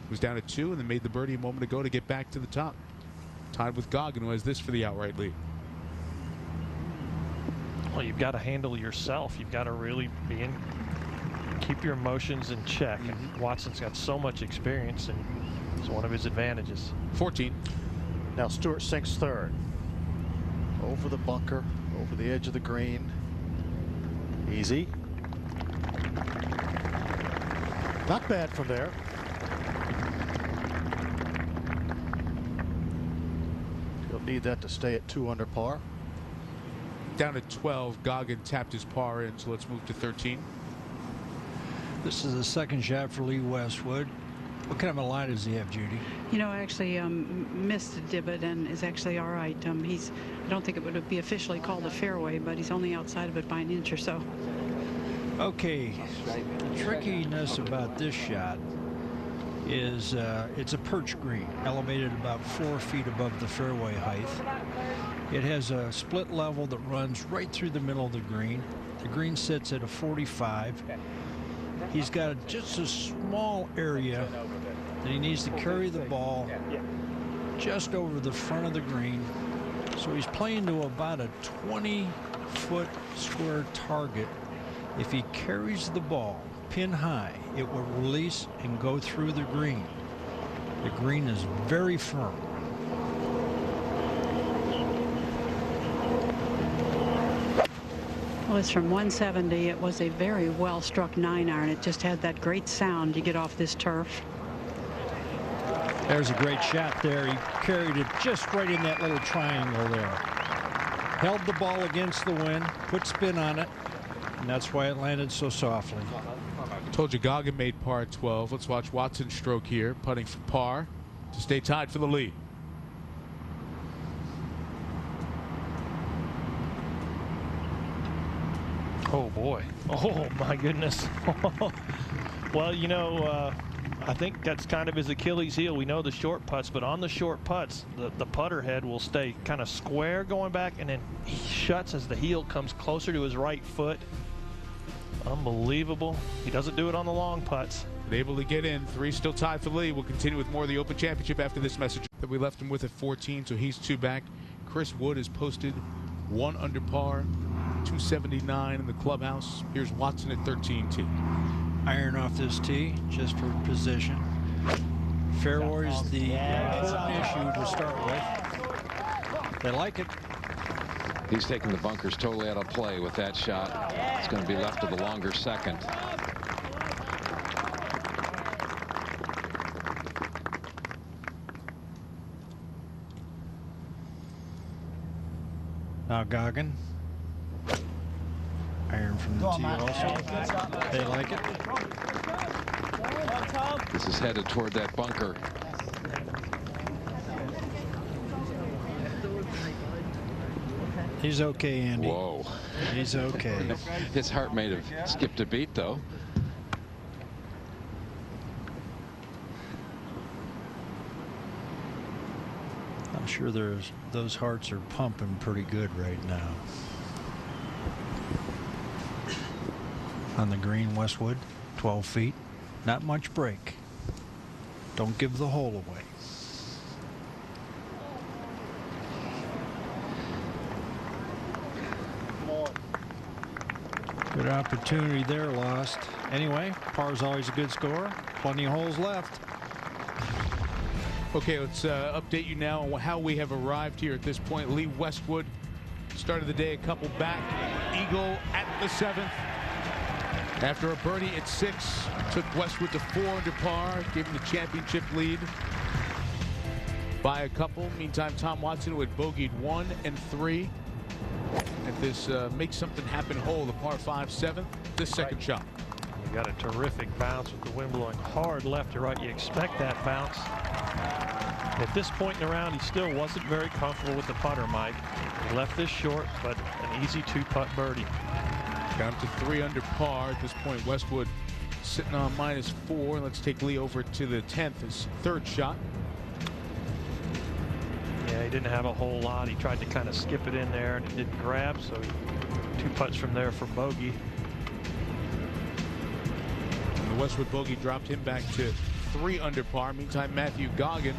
Was down at 2 and then made the birdie a moment ago to get back to the top. Tied with Goggin, who has this for the outright lead. Well, you've got to handle yourself. You've got to really keep your emotions in check. And Watson's got so much experience, and it's one of his advantages. 14. Now Stewart sinks 3rd. Over the bunker, over the edge of the green. Easy. Not bad from there. He'll need that to stay at 2 under par. Down at 12, Goggin tapped his par in, so let's move to 13. This is the second shot for Lee Westwood. What kind of a lie does he have, Judy? You know, actually missed the divot and is actually all right. I don't think it would be officially called a fairway, but he's only outside of it by an inch or so. Okay, the trickiness about this shot is it's a perch green, elevated about 4 feet above the fairway height. It has a split level that runs right through the middle of the green. The green sits at a 45. He's got just a small area that he needs to carry the ball just over the front of the green. So he's playing to about a 20-foot square target. If he carries the ball pin high, it will release and go through the green. The green is very firm. Well, it's from 170. It was a very well struck 9-iron. It just had that great sound you get off this turf. There's a great shot there. He carried it just right in that little triangle there. Held the ball against the wind, put spin on it, and that's why it landed so softly. Told you Goggin made par 12. Let's watch Watson stroke here, putting for par to stay tied for the lead. Oh boy. Oh my goodness. Well, you know, I think that's kind of his Achilles heel. We know the short putts, but on the short putts, the putter head will stay kind of square going back, and then he shuts as the heel comes closer to his right foot. Unbelievable. He doesn't do it on the long putts. But able to get in. 3 still tied for the lead. We'll continue with more of the Open Championship after this message that we left him with at 14, so he's 2 back. Chris Wood has posted 1 under par, 279 in the clubhouse. Here's Watson at 13 tee. Iron off this tee just for position. Fairway's the important issue to start with. They like it. He's taking the bunkers totally out of play with that shot. It's going to be left to the longer second. Now Goggin. Iron from the tee also. They like it. This is headed toward that bunker. He's okay, Andy. Whoa. He's okay. His heart may have skipped a beat, though. I'm sure those hearts are pumping pretty good right now. On the green, Westwood, 12 feet. Not much break. Don't give the hole away. Good opportunity there lost. Anyway, par's always a good score. Plenty of holes left. Okay, let's update you now on how we have arrived here at this point. Lee Westwood started the day a couple back. Eagle at the 7th. After a birdie at 6, took Westwood to 4 under par, gave him the championship lead by a couple. Meantime, Tom Watson, who had bogeyed 1 and 3 at this Make Something Happen hole, the par 5 7th, this second shot. You got a terrific bounce with the wind blowing hard left to right. You expect that bounce. At this point in the round, he still wasn't very comfortable with the putter, Mike. He left this short, but an easy 2-putt birdie. Down to 3 under par at this point. Westwood sitting on -4. Let's take Lee over to the 10th, his 3rd shot. Yeah, he didn't have a whole lot. He tried to kind of skip it in there and it didn't grab, so 2 putts from there for bogey. And the Westwood bogey dropped him back to 3 under par. Meantime, Matthew Goggin,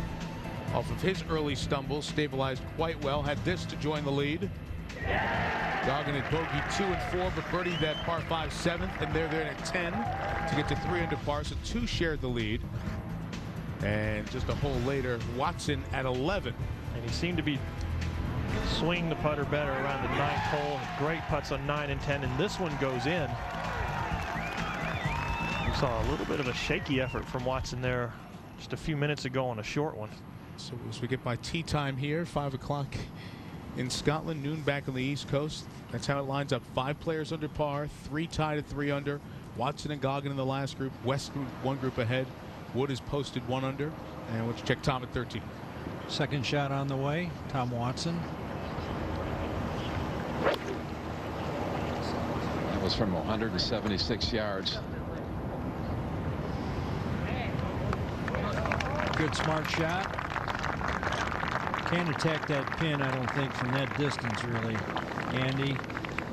off of his early stumbles, stabilized quite well, had this to join the lead. Goggin had bogeyed 2 and 4, but birdied that par 5 7th, and they're there at 10 to get to 3 under par, so 2 shared the lead. And just a hole later, Watson at 11. And he seemed to be swinging the putter better around the 9th hole. Great putts on 9 and 10, and this one goes in. We saw a little bit of a shaky effort from Watson there just a few minutes ago on a short one. So as we get by tea time here, 5 o'clock in Scotland, noon back on the East Coast. That's how it lines up. 5 players under par, 3 tied at 3 under. Watson and Goggin in the last group. Westwood 1 group ahead. Wood has posted 1 under. And let's check Tom at 13. Second shot on the way. Tom Watson. That was from 176 yards. Good smart shot. Can't attack that pin, I don't think, from that distance, really. Andy,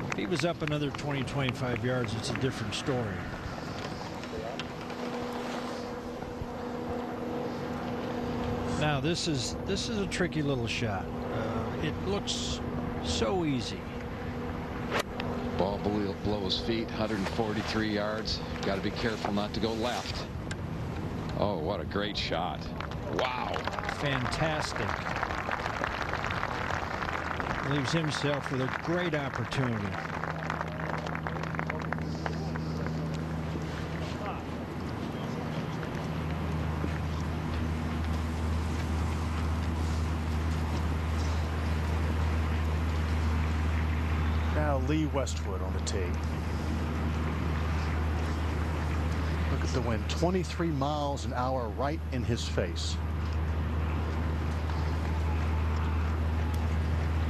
if he was up another 20-25 yards, it's a different story. Now this is a tricky little shot. It looks so easy. Ball below his feet, 143 yards. Got to be careful not to go left. Oh, what a great shot. Wow. Fantastic. Leaves himself with a great opportunity. Now Lee Westwood on the tee. Look at the wind, 23 miles an hour right in his face.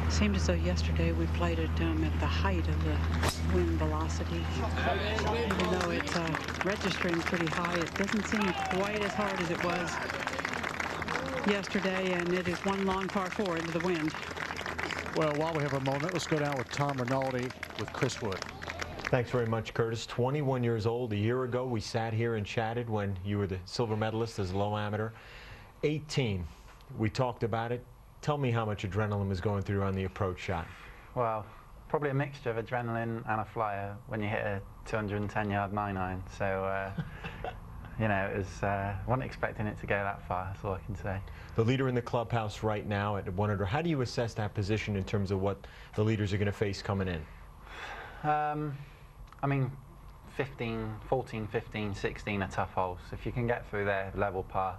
Seemed as though yesterday we played it at the height of the wind velocity. Even though it's registering pretty high, it doesn't seem quite as hard as it was yesterday, and it is one long par 4 into the wind. Well, while we have a moment, let's go down with Tom Rinaldi with Chris Wood. Thanks very much, Curtis. 21 years old. A year ago, we sat here and chatted when you were the silver medalist as a low amateur. 18. We talked about it. Tell me how much adrenaline was going through on the approach shot. Well, probably a mixture of adrenaline and a flyer when you hit a 210-yard 9-iron. So, you know, it was, wasn't expecting it to go that far, that's all I can say. The leader in the clubhouse right now at 1 under. How do you assess that position in terms of what the leaders are going to face coming in? I mean, 14, 15, 16 are tough holes. If you can get through there level par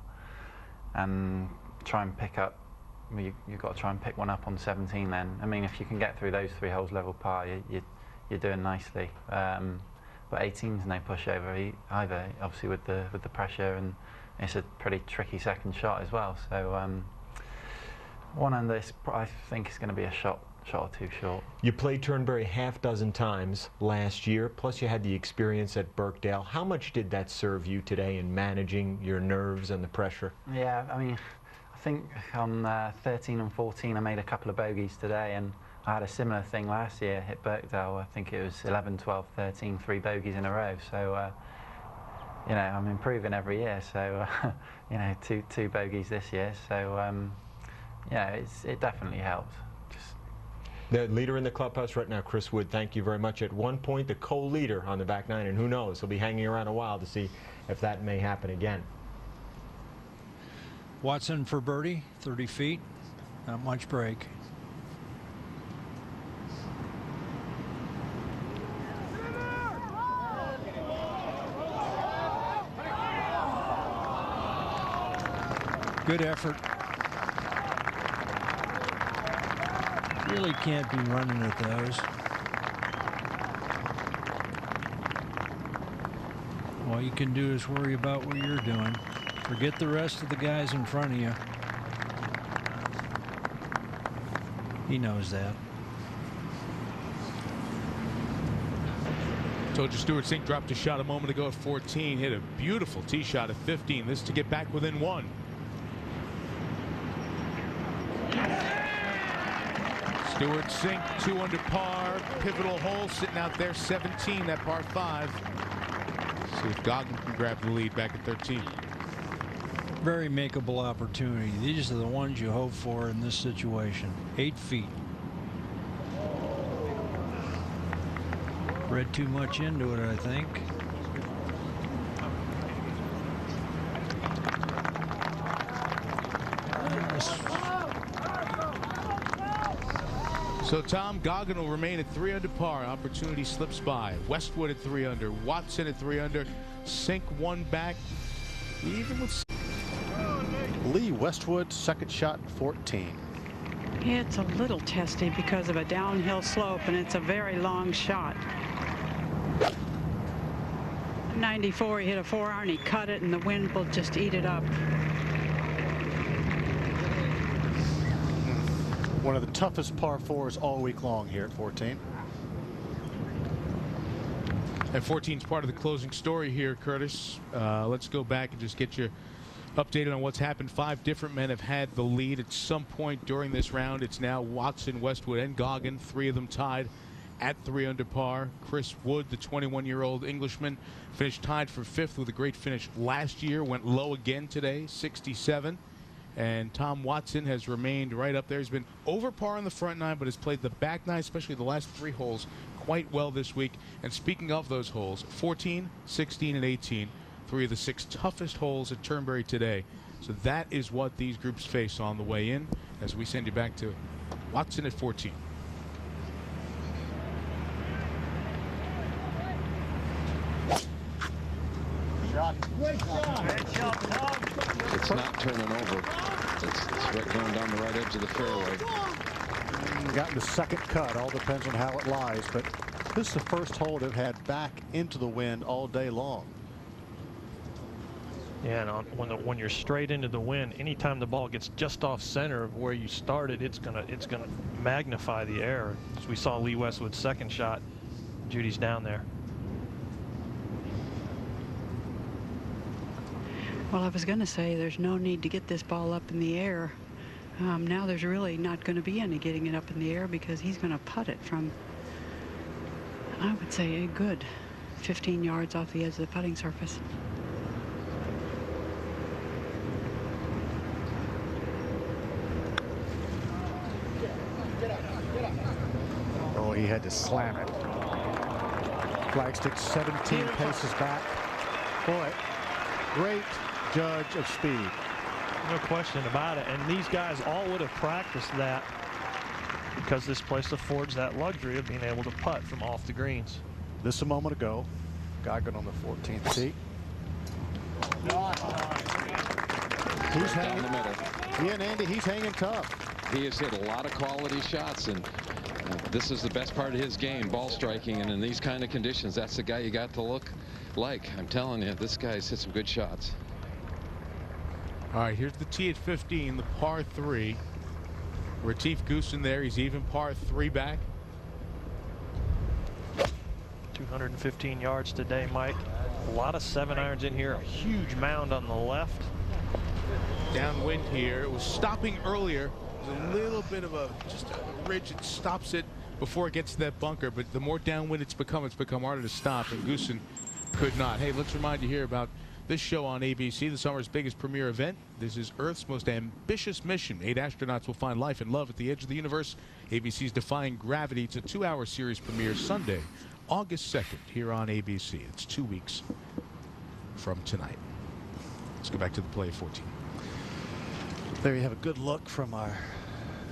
and try and pick up, you've got to try and pick one up on 17 then. I mean, if you can get through those 3 holes level par, you're doing nicely. But 18's no pushover either, obviously with the pressure, and it's a pretty tricky second shot as well. So 1 under, this, I think it's going to be a shot or 2 short. You played Turnberry half dozen times last year, plus you had the experience at Birkdale. How much did that serve you today in managing your nerves and the pressure? Yeah, I mean, I think on 13 and 14 I made a couple of bogeys today, and I had a similar thing last year at Birkdale. I think it was 11, 12, 13, 3 bogeys in a row. So, you know, I'm improving every year. So, you know, two bogeys this year. So, yeah, it definitely helps. The leader in the clubhouse right now, Chris Wood, thank you very much. At one point, the co-leader on the back 9, and who knows, he'll be hanging around a while to see if that may happen again. Watson for birdie, 30 feet, not much break. Good effort. Really can't be running at those. All you can do is worry about what you're doing. Forget the rest of the guys in front of you. He knows that. Told you Stewart Cink dropped a shot a moment ago at 14, hit a beautiful tee shot at 15. This to get back within 1. Stewart Cink, 2 under par, pivotal hole sitting out there, 17, that par 5. See if Goggin can grab the lead back at 13. Very makeable opportunity. These are the ones you hope for in this situation. 8 feet. Read too much into it, I think. So Tom, Goggin will remain at 3 under par. Opportunity slips by. Westwood at 3 under. Watson at 3 under. Cink 1 back. Even with Lee Westwood, second shot, 14. It's a little testy because of a downhill slope, and it's a very long shot. 94, he hit a 4-iron, he cut it, and the wind will just eat it up. One of the toughest par 4s all week long here at 14. And 14 is part of the closing story here, Curtis. Let's go back and just get you updated on what's happened. 5 different men have had the lead at some point during this round. It's now Watson, Westwood, and Goggin. 3 of them tied at 3 under par. Chris Wood, the 21-year-old Englishman, finished tied for 5th with a great finish last year. Went low again today, 67. And Tom Watson has remained right up there. He's been over par on the front nine, but has played the back nine, especially the last 3 holes, quite well this week. And speaking of those holes, 14, 16, and 18, 3 of the 6 toughest holes at Turnberry today. So that is what these groups face on the way in, as we send you back to Watson at 14. It's not turning over. It's right going down the right edge of the fairway. Gotten the second cut. All depends on how it lies, but this is the first hole they've had back into the wind all day long. Yeah, and when you're straight into the wind, anytime the ball gets just off center of where you started, it's gonna magnify the error. As we saw Lee Westwood's second shot, Judy's down there. Well, I was going to say there's no need to get this ball up in the air. Now there's really not going to be any getting it up in the air because he's going to putt it from, I would say, a good 15 yards off the edge of the putting surface. Oh, he had to slam it. Flagstick 17 paces back. Boy, great judge of speed. No question about it. And these guys all would have practiced that because this place affords that luxury of being able to putt from off the greens. This a moment ago. Goggin on the 14th tee. He's hanging down the middle. He and Andy, he's hanging tough. He has hit a lot of quality shots, and this is the best part of his game, ball striking. And in these kind of conditions, that's the guy you got to look like. I'm telling you, this guy's hit some good shots. All right, here's the tee at 15, the par 3. Retief Goosen there. He's even par 3 back. 215 yards today, Mike. A lot of 7-irons in here. A huge mound on the left. Downwind here. It was stopping earlier. There's a little bit of just a ridge that stops it before it gets to that bunker. But the more downwind it's become harder to stop. And Goosen could not. Hey, let's remind you here about this show on ABC, the summer's biggest premier event. This is Earth's most ambitious mission. 8 astronauts will find life and love at the edge of the universe. ABC's Defying Gravity. It's a 2-hour series premiere Sunday, August 2nd, here on ABC. It's 2 weeks from tonight. Let's go back to the play of 14. There you have a good look from our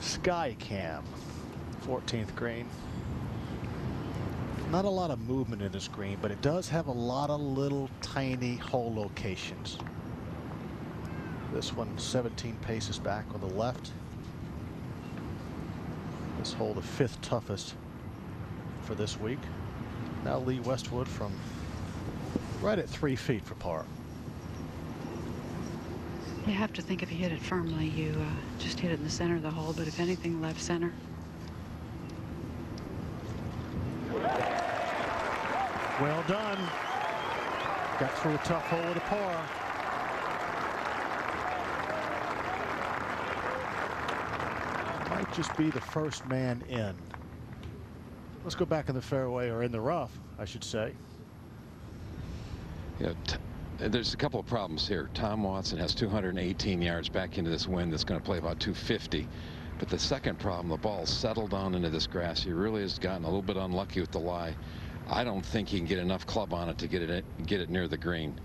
sky cam. 14th green. Not a lot of movement in this green, but it does have a lot of little tiny hole locations. This one 17 paces back on the left. This hole the 5th toughest for this week. Now Lee Westwood from right at 3 feet for par. You have to think if you hit it firmly, you just hit it in the center of the hole, but if anything, left center. Well done. Got through a tough hole with a par. Might just be the first man in. Let's go back in the fairway, or in the rough, I should say. Yeah, there's a couple of problems here. Tom Watson has 218 yards back into this wind that's going to play about 250. But the second problem, the ball settled down into this grass. He really has gotten a little bit unlucky with the lie. I don't think he can get enough club on it to get it near the green.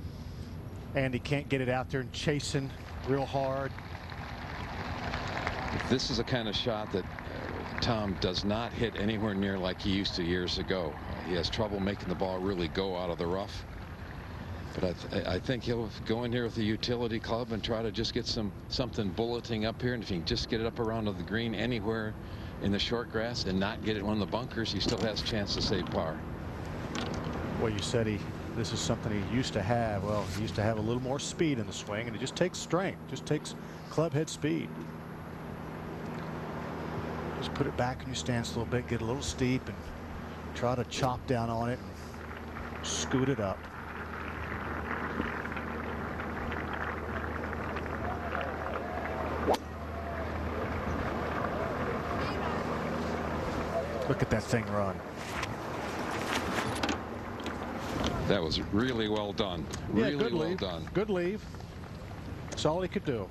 And he can't get it out there and chasing real hard. This is a kind of shot that Tom does not hit anywhere near like he used to years ago. He has trouble making the ball really go out of the rough. But I think he'll go in here with a utility club and try to just get something bulleting up here. And if he can just get it up around to the green anywhere in the short grass and not get it in one of the bunkers, he still has a chance to save par. Well, you said this is something he used to have. Well, he used to have a little more speed in the swing, and it just takes strength, just takes club head speed. Just put it back in your stance a little bit, get a little steep, and try to chop down on it and scoot it up. Look at that thing run. That was really well done. Really good well leave. done. Good leave. That's all he could do.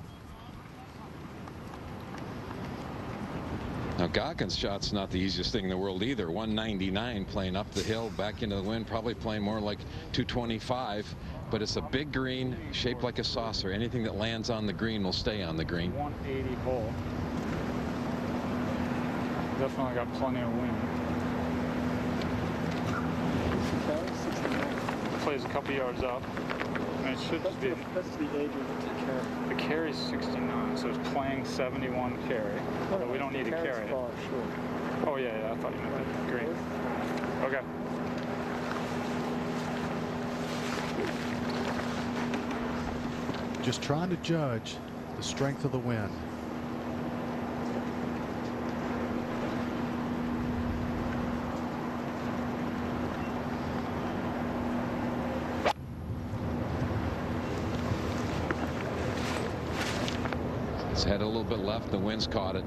Now Goggins' shot's not the easiest thing in the world either. 199 playing up the hill, back into the wind, probably playing more like 225. But it's a big green shaped like a saucer. Anything that lands on the green will stay on the green. 180 hole. Definitely got plenty of wind. Plays a couple yards up. And it should just be. That's the age of the carry. The carry's 69, so it's playing 71 carry. But we don't need to carry it. Oh yeah, I thought you meant the green. Okay. Just trying to judge the strength of the wind. It's had a little bit left. The wind's caught it.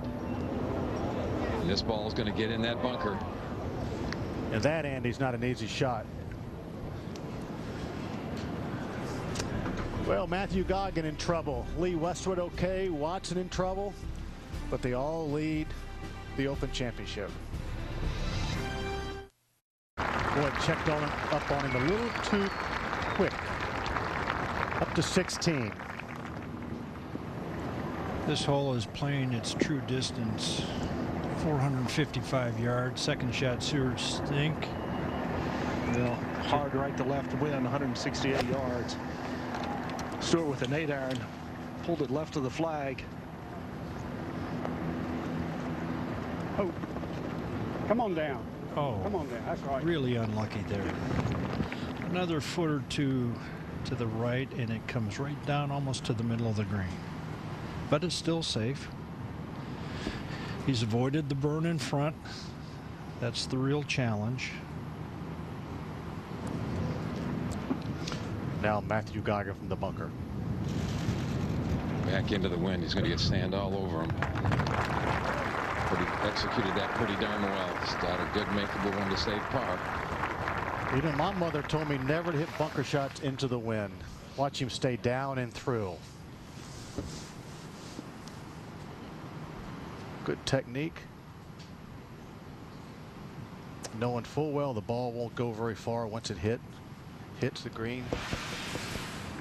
And this ball is going to get in that bunker. And that, Andy's not an easy shot. Well, Matthew Goggin in trouble. Lee Westwood okay. Watson in trouble. But they all lead the Open Championship. Boy, checked up on him a little too quick. Up to 16. This hole is playing its true distance. 455 yards. Second shot, Seward stink. Well, hard right to left wind, 168 yards. Stewart with an 8-iron, pulled it left of the flag. Oh, come on down. Oh, come on down. That's right. Really unlucky there. Another foot or two to the right, and it comes right down almost to the middle of the green. But it's still safe. He's avoided the burn in front. That's the real challenge. Now Matthew Goggin from the bunker. Back into the wind. He's going to get sand all over him. Executed that pretty darn well. He's got a good makeable one to save par. Even my mother told me never to hit bunker shots into the wind. Watch him stay down and through. Good technique. Knowing full well the ball won't go very far once it hits the green.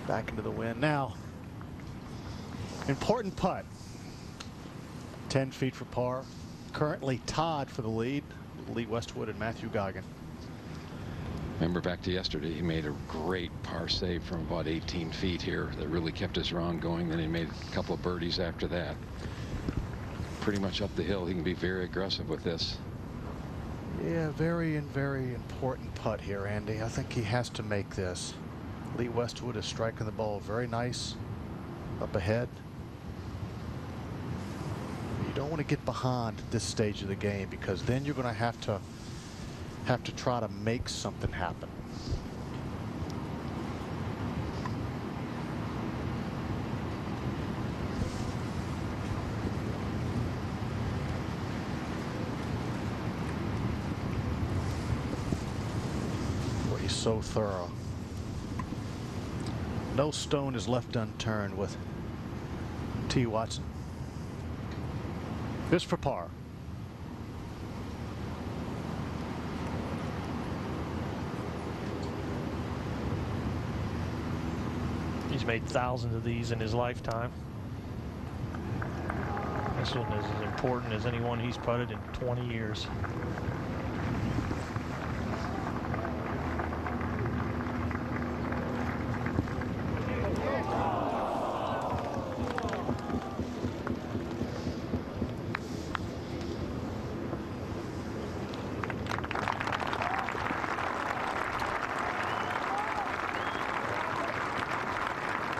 Back into the wind. Now, important putt. 10 feet for par. Currently tied for the lead. Lee Westwood and Matthew Goggin. Remember back to yesterday, he made a great par save from about 18 feet here that really kept his round going. Then he made a couple of birdies after that. Pretty much up the hill. He can be very aggressive with this. Yeah, very important putt here, Andy. I think he has to make this. Lee Westwood is striking the ball very nice up ahead. You don't want to get behind at this stage of the game, because then you're going to have to try to make something happen. So thorough. No stone is left unturned with T. Watson. This for par. He's made thousands of these in his lifetime. This one is as important as any one he's putted in 20 years.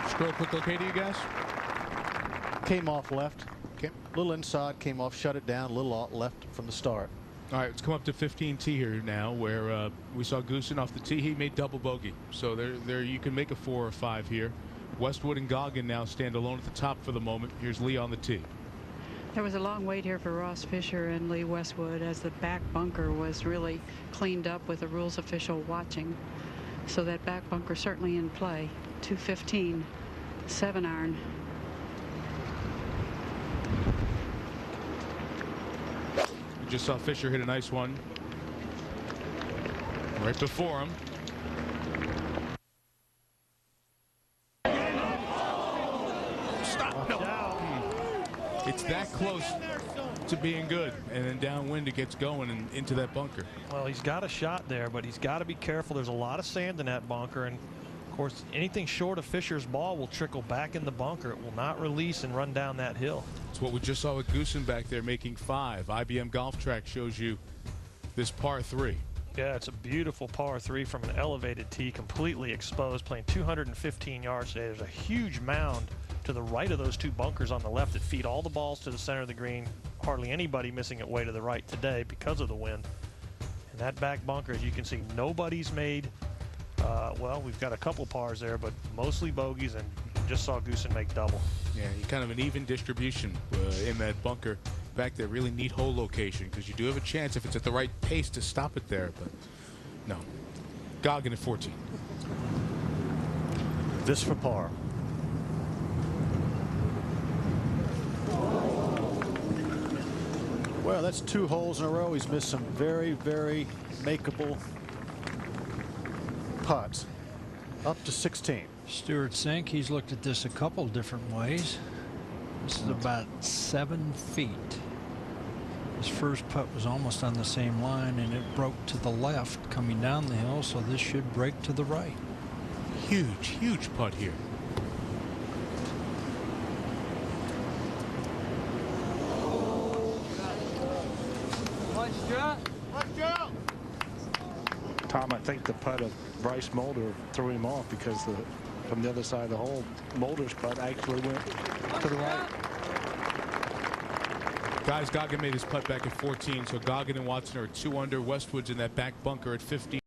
Stroke look okay to you guys? Came off left. Came a little inside, came off, shut it down, a little left from the start. All right, let's come up to 15 tee here now, where we saw Goosen off the tee. He made double bogey. So there you can make a 4 or 5 here. Westwood and Goggin now stand alone at the top for the moment. Here's Lee on the tee. There was a long wait here for Ross Fisher and Lee Westwood as the back bunker was really cleaned up with the rules official watching. So that back bunker certainly in play. 215, 7-iron. just saw Fisher hit a nice one right before him. Stop. No. It's that close to being good, and then downwind it gets going and into that bunker. Well, he's got a shot there, but he's got to be careful. There's a lot of sand in that bunker, and of course anything short of Fisher's ball will trickle back in the bunker. It will not release and run down that hill. It's what we just saw with Goosen back there making 5. IBM Golf Track shows you this par 3. Yeah, it's a beautiful par 3 from an elevated tee, completely exposed, playing 215 yards today. There's a huge mound to the right of those 2 bunkers on the left that feed all the balls to the center of the green. Hardly anybody missing it way to the right today because of the wind. And that back bunker, as you can see, nobody's made, well, we've got a couple pars there, but mostly bogeys, and just saw Goosen make double. Yeah, kind of an even distribution in that bunker back there. Really neat hole location, because you do have a chance if it's at the right pace to stop it there, but no. Goggin at 14. This for par. Well, that's 2 holes in a row. He's missed some very, very makeable putts. Up to 16. Stuart Sink, he's looked at this a couple different ways. This is about 7 feet. His first putt was almost on the same line, and it broke to the left coming down the hill, so this should break to the right. Huge, huge putt here. Tom, I think the putt of Bryce Mulder threw him off because from the other side of the hole, Mulder's putt actually went to the right. Guys, Goggin made his putt back at 14, so Goggin and Watson are 2 under. Westwood's in that back bunker at 15.